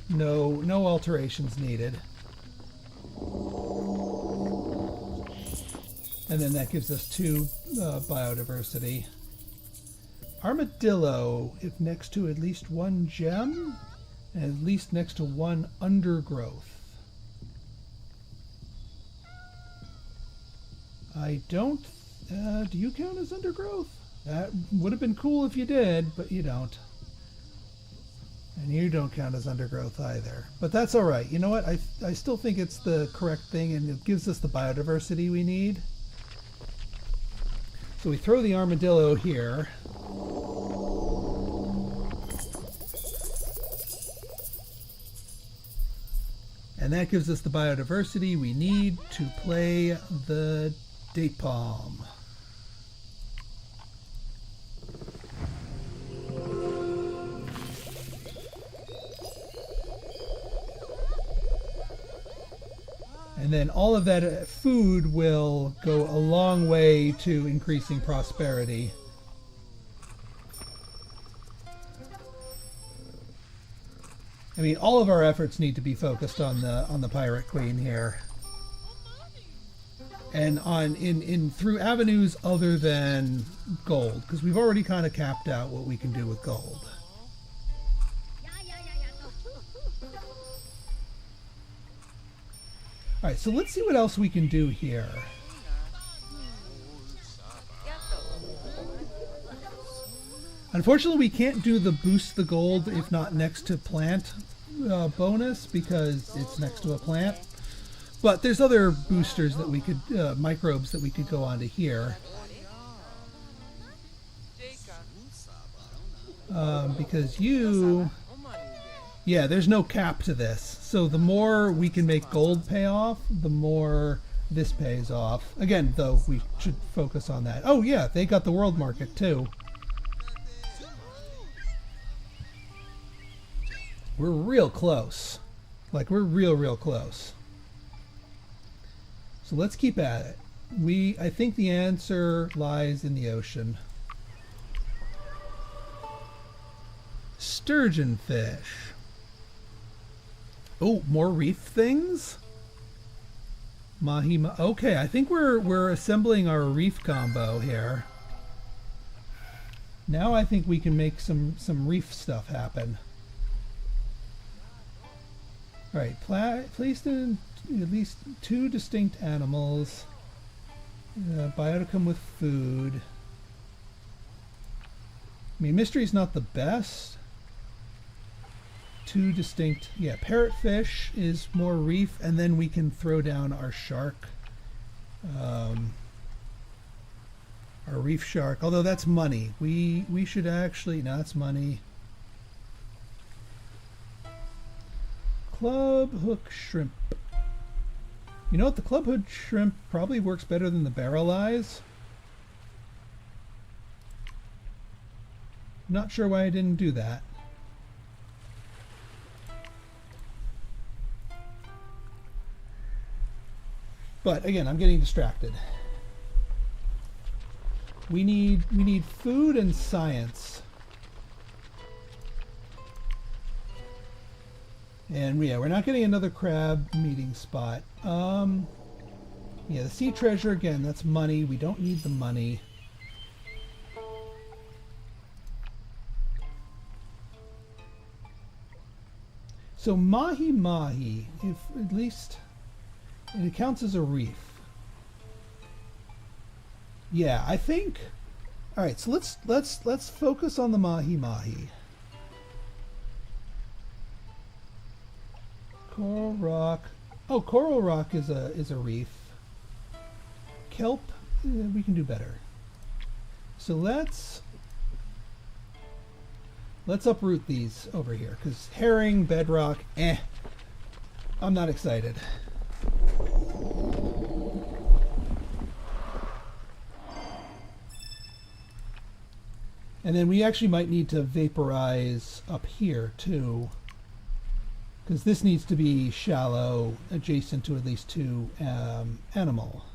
No alterations needed. And then that gives us 2 biodiversity. Armadillo, if next to at least 1 gem, and at least next to 1 undergrowth. I don't... do you count as undergrowth? That would have been cool if you did, but you don't. And you don't count as undergrowth either. But that's alright. You know what? I still think it's the correct thing, and it gives us the biodiversity we need. So we throw the armadillo here. And that gives us the biodiversity we need to play the date palm. And then all of that food will go a long way to increasing prosperity. I mean, all of our efforts need to be focused on the Pirate Queen here, and through avenues other than gold, because we've already kind of capped out what we can do with gold. Alright, so let's see what else we can do here. Unfortunately, we can't do the boost the gold if not next to plant bonus because it's next to a plant. But there's other boosters that we could, microbes that we could go onto here. Because yeah, there's no cap to this. So the more we can make gold pay off, the more this pays off. Again, though, we should focus on that. Oh yeah, they got the world market too. We're real close. Like, we're real close. So let's keep at it. I think the answer lies in the ocean. Sturgeon fish. Oh, more reef things? Mahi. Okay, I think we're assembling our reef combo here. Now I think we can make some reef stuff happen. Alright, placed in at least 2 distinct animals. Bioticum with food. I mean, mystery's not the best. 2 distinct, yeah, parrotfish is more reef, and then we can throw down our shark. Our reef shark, although that's money. We should actually, no, that's money. Club hook shrimp. You know what? The club hook shrimp probably works better than the barrel eyes. Not sure why I didn't do that. But again, I'm getting distracted. We need food and science. And yeah, we're not getting another crab meeting spot. Yeah, the sea treasure, again, that's money. We don't need the money. So mahi, if at least it counts as a reef. Yeah, I think. All right, so let's focus on the mahi. Coral rock. Oh, coral rock is a reef. Kelp, we can do better. So let's uproot these over here, because herring, bedrock, I'm not excited. And then we actually might need to vaporize up here too, because this needs to be shallow, adjacent to at least 2 animal.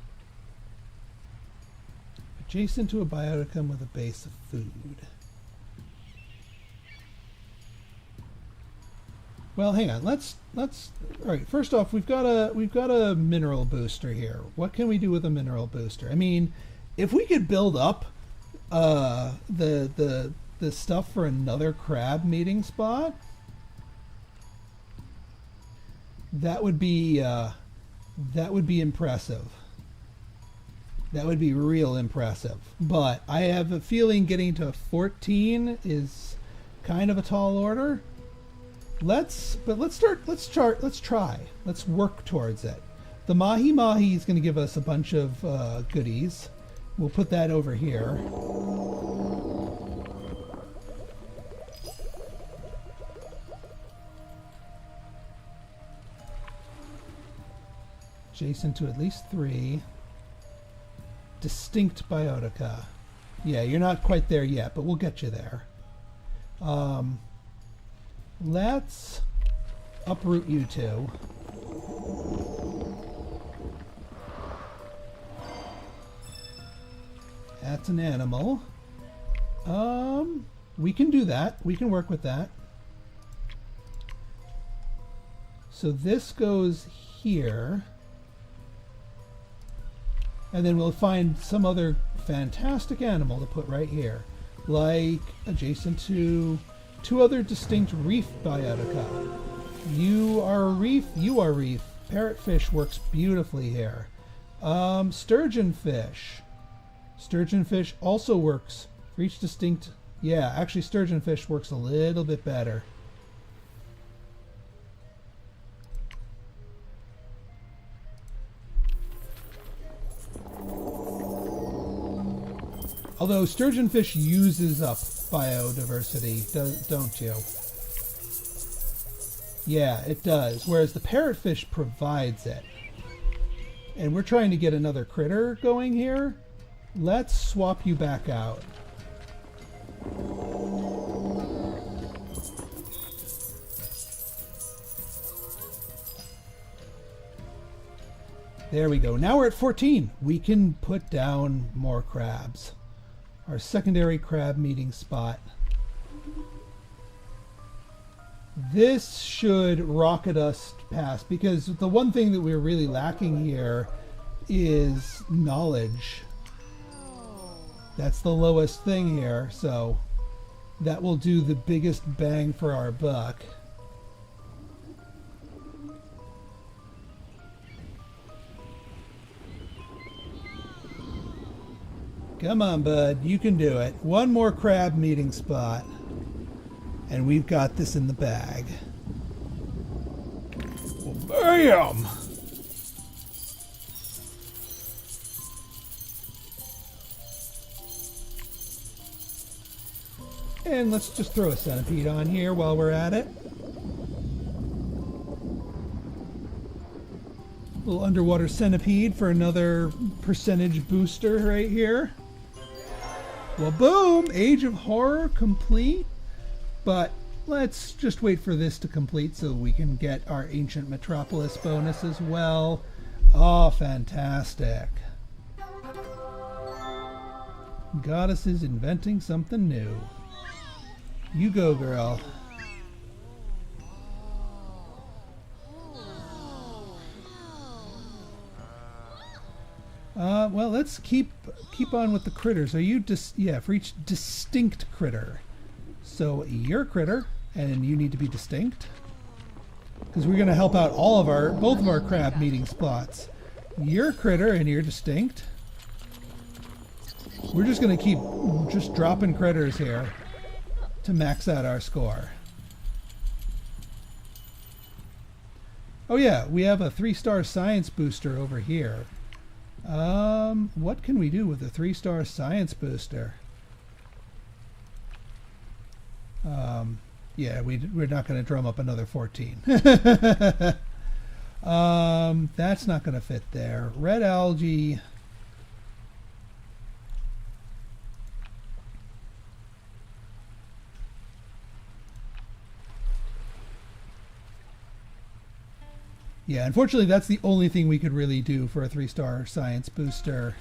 Adjacent to a bioticum with a base of food. Well, hang on. Let's. All right. First off, we've got a mineral booster here. What can we do with a mineral booster? I mean, if we could build up the stuff for another crab meeting spot, that would be impressive. That would be real impressive. But I have a feeling getting to 14 is kind of a tall order. Let's try. Let's work towards it. The mahi is going to give us a bunch of goodies. We'll put that over here. Adjacent to at least 3. Distinct biotica. Yeah, you're not quite there yet, but we'll get you there. Let's uproot you 2. That's an animal. We can do that. We can work with that. So this goes here. And then we'll find some other fantastic animal to put right here. Like adjacent to 2 other distinct reef biotica. You are a reef, you are reef. Parrotfish works beautifully here. Sturgeonfish. Sturgeonfish also works for each distinct... Yeah, actually sturgeonfish works a little bit better. Although sturgeonfish uses up biodiversity, don't you? Yeah, it does. Whereas the parrotfish provides it. And we're trying to get another critter going here. Let's swap you back out. There we go. Now we're at 14. We can put down more crabs. Our secondary crab meeting spot. This should rocket us past, because the one thing that we're really lacking here is knowledge. That's the lowest thing here, so that will do the biggest bang for our buck. Come on, bud. You can do it. One more crab meeting spot. And we've got this in the bag. Bam! And let's just throw a centipede on here while we're at it. A little underwater centipede for another percentage booster right here. Well, boom! Age of Horror complete. But let's just wait for this to complete so we can get our Ancient Metropolis bonus as well. Oh, fantastic. Goddess is inventing something new. You go, girl. Well, let's keep on with the critters. Are you yeah, for each distinct critter. So you're a critter, and you need to be distinct, because we're going to help out both of our crab meeting spots. You're a critter, and you're distinct. We're just going to keep just dropping critters here to max out our score. Oh yeah, we have a 3-star science booster over here. What can we do with a 3-star science booster? Yeah, we're not going to drum up another 14. That's not going to fit there. Red algae. Yeah, unfortunately, that's the only thing we could really do for a 3-star science booster.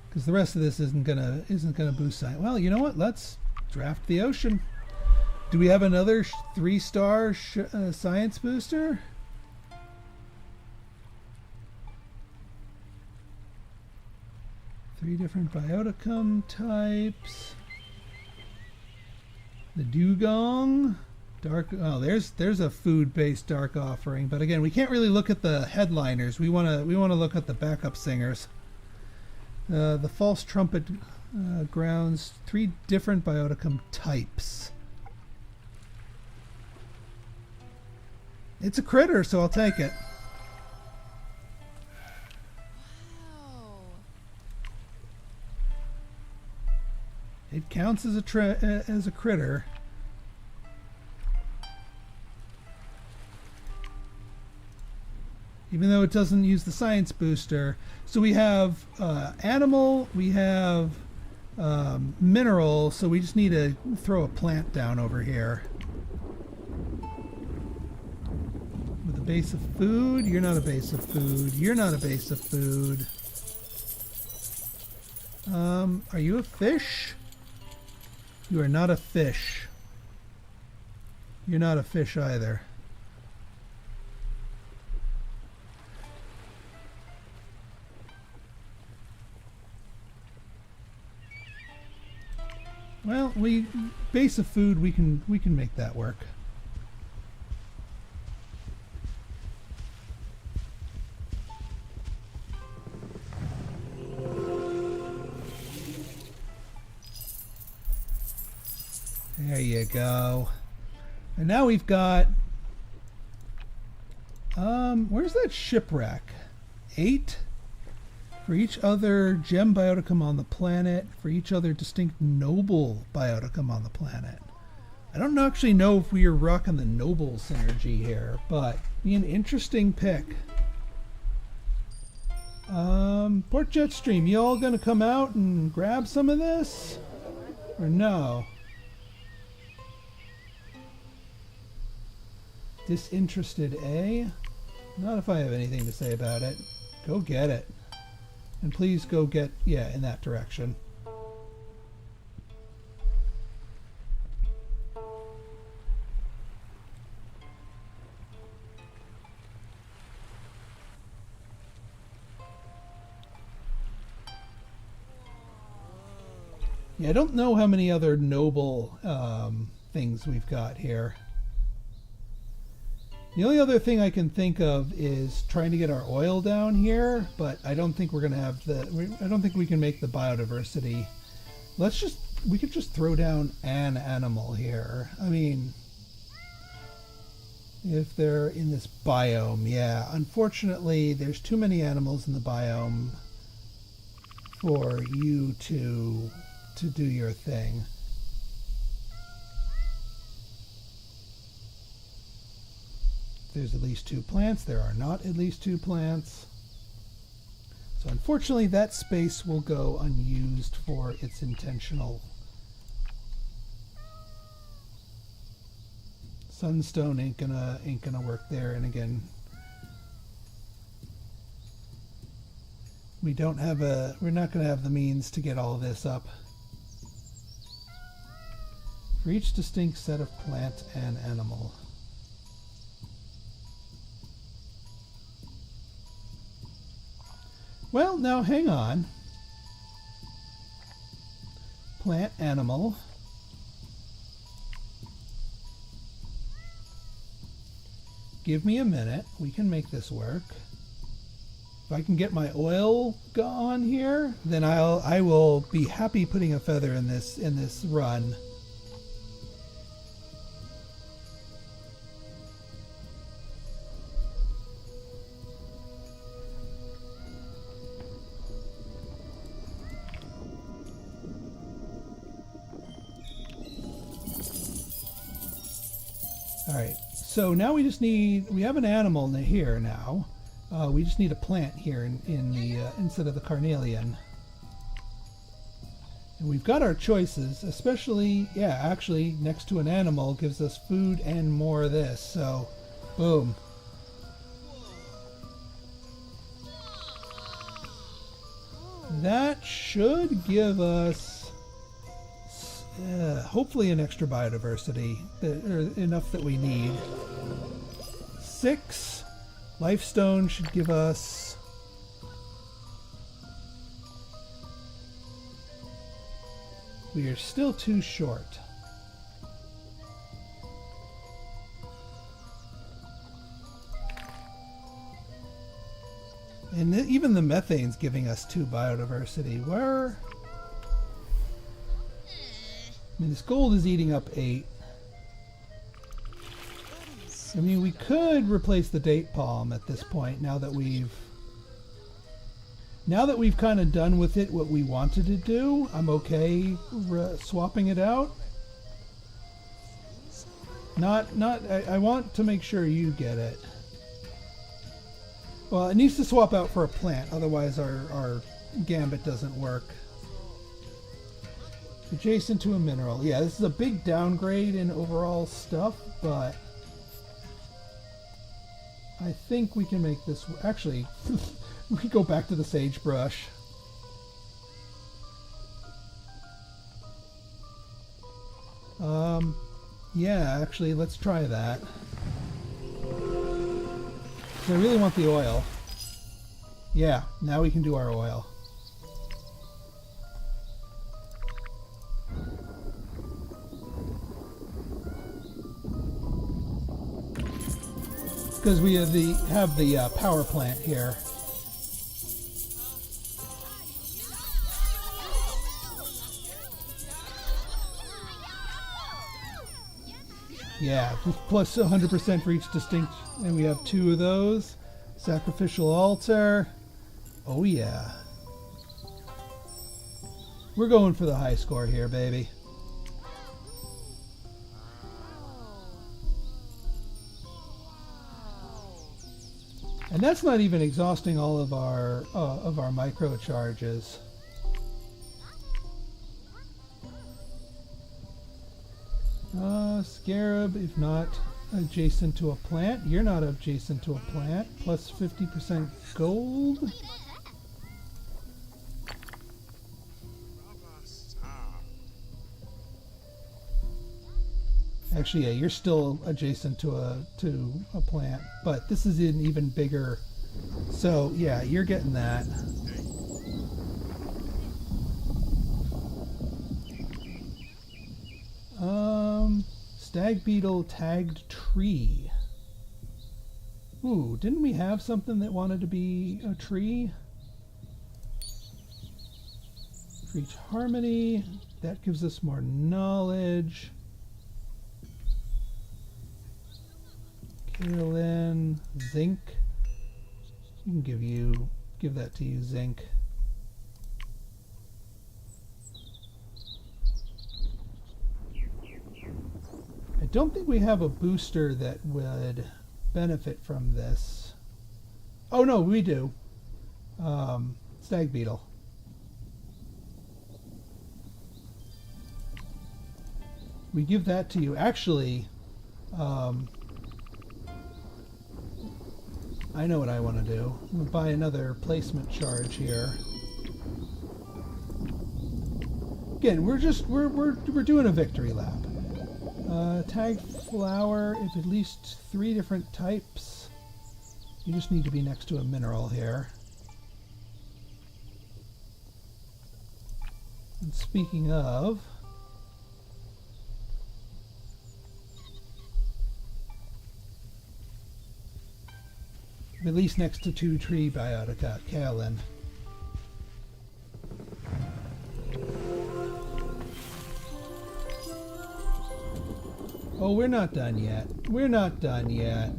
Because the rest of this isn't gonna boost science. Well, you know what? Let's draft the ocean. Do we have another 3-star science booster? Three different bioticum types. The dugong, dark. Oh, there's a food-based dark offering, but again, we can't really look at the headliners. We wanna look at the backup singers. The false trumpet grounds, 3 different bioticum types. It's a critter, so I'll take it. Wow. It counts as a critter. Even though it doesn't use the science booster. So we have animal, we have mineral, so we just need to throw a plant down over here. With a base of food. You're not a base of food. You're not a base of food. Are you a fish? You are not a fish. You're not a fish either. Well, we base of food, we can make that work. There you go. And now we've got where's that shipwreck? 8 for each other gem bioticum on the planet, for each other distinct noble bioticum on the planet. I don't actually know if we are rocking the noble synergy here, but be an interesting pick. Port Jetstream, you all gonna come out and grab some of this? Or no? Disinterested A? Not if I have anything to say about it. Go get it. And please go get, yeah, in that direction. Yeah, I don't know how many other noble things we've got here. The only other thing I can think of is trying to get our oil down here, but I don't think we're going to have I don't think we can make the biodiversity. We could just throw down an animal here. I mean, if they're in this biome, yeah. Unfortunately, there's too many animals in the biome for you to do your thing. There's at least 2 plants. There are not at least 2 plants. So unfortunately that space will go unused for its intentional. Sunstone ain't gonna work there, and again, we're not gonna have the means to get all this up. For each distinct set of plant and animal. Well, now hang on. Plant, animal. Give me a minute. We can make this work. If I can get my oil on here, then I will be happy putting a feather in this run. Alright, so now we have an animal here now. We just need a plant here in the instead of the carnelian. And we've got our choices, especially, yeah, actually next to an animal gives us food and more of this, so boom. That should give us hopefully an extra biodiversity, or enough that we need. 6 lifestone should give us we are still too short. And even the methane's giving us 2 biodiversity. Where? I mean, this gold is eating up 8. I mean, we could replace the date palm at this point, now that we've kind of done with it what we wanted to do. I'm okay swapping it out. I want to make sure you get it. Well, it needs to swap out for a plant, otherwise our gambit doesn't work. Adjacent to a mineral. Yeah, this is a big downgrade in overall stuff, but I think we can make this... Actually, we go back to the sagebrush. Yeah, actually, let's try that. I really want the oil. Yeah, now we can do our oil. because we have the power plant here. Yeah, plus 100% for each distinct, and we have 2 of those. Sacrificial altar. Oh yeah. We're going for the high score here, baby. And that's not even exhausting all of our micro charges. Scarab, if not adjacent to a plant. You're not adjacent to a plant. Plus 50% gold. Actually, yeah, you're still adjacent to a plant, but this is an even bigger. So yeah, you're getting that. Stag beetle tagged tree. Ooh, didn't we have something that wanted to be a tree? For each harmony, that gives us more knowledge. Kaolin, zinc. We can give that to you, zinc. I don't think we have a booster that would benefit from this. Oh no, we do. Stag beetle. We give that to you. Actually, I know what I want to do. I'm going to buy another placement charge here. Again, we're doing a victory lap. Tag flower, if at least 3 different types. You just need to be next to a mineral here. And speaking of, at least next to 2 tree biotica, kaolin. Oh, we're not done yet. We're not done yet.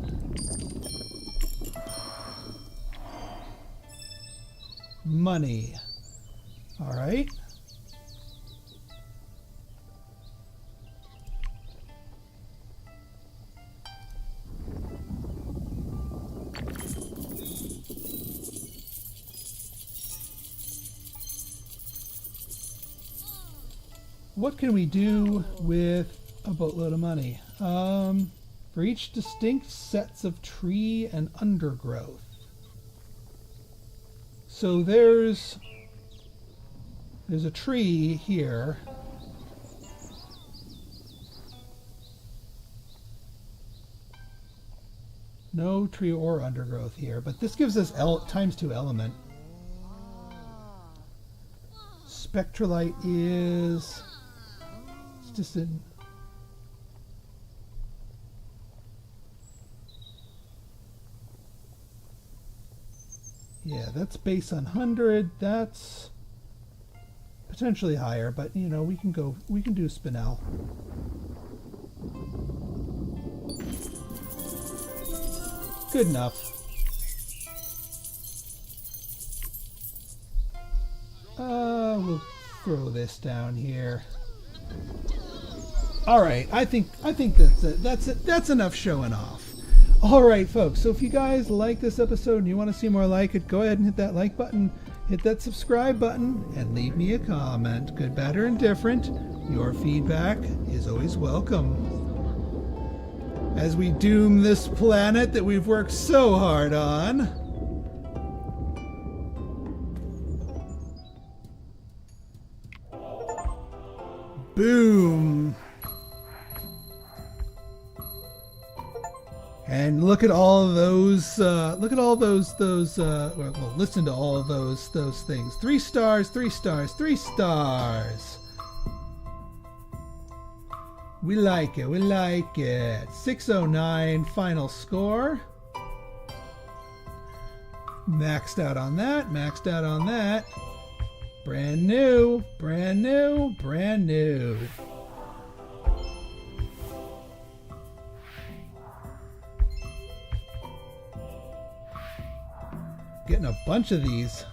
Money. All right. What can we do with a boatload of money? For each distinct sets of tree and undergrowth. So there's a tree here. No tree or undergrowth here, but this gives us ×2 element. Spectralite is just in. Yeah, that's base on 100. That's potentially higher, but you know, we can do Spinel. Good enough. We'll throw this down here. All right, I think that's it. That's enough showing off. All right, folks. So if you guys like this episode and you want to see more like it, go ahead and hit that like button, hit that subscribe button, and leave me a comment. Good, bad, or indifferent. Your feedback is always welcome. As we doom this planet that we've worked so hard on. Boom. And look at all those. Look at all those. Well, listen to all of those things. 3 stars. 3 stars. 3 stars. We like it. We like it. 609 final score. Maxed out on that, maxed out on that. Brand new, brand new, brand new. Getting a bunch of these.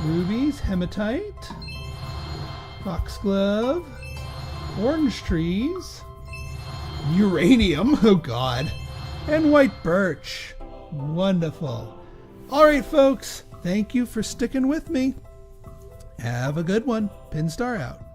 Rubies, hematite, foxglove, orange trees, uranium, oh god, and white birch. Wonderful. Alright folks, thank you for sticking with me. Have a good one. Pinstar out.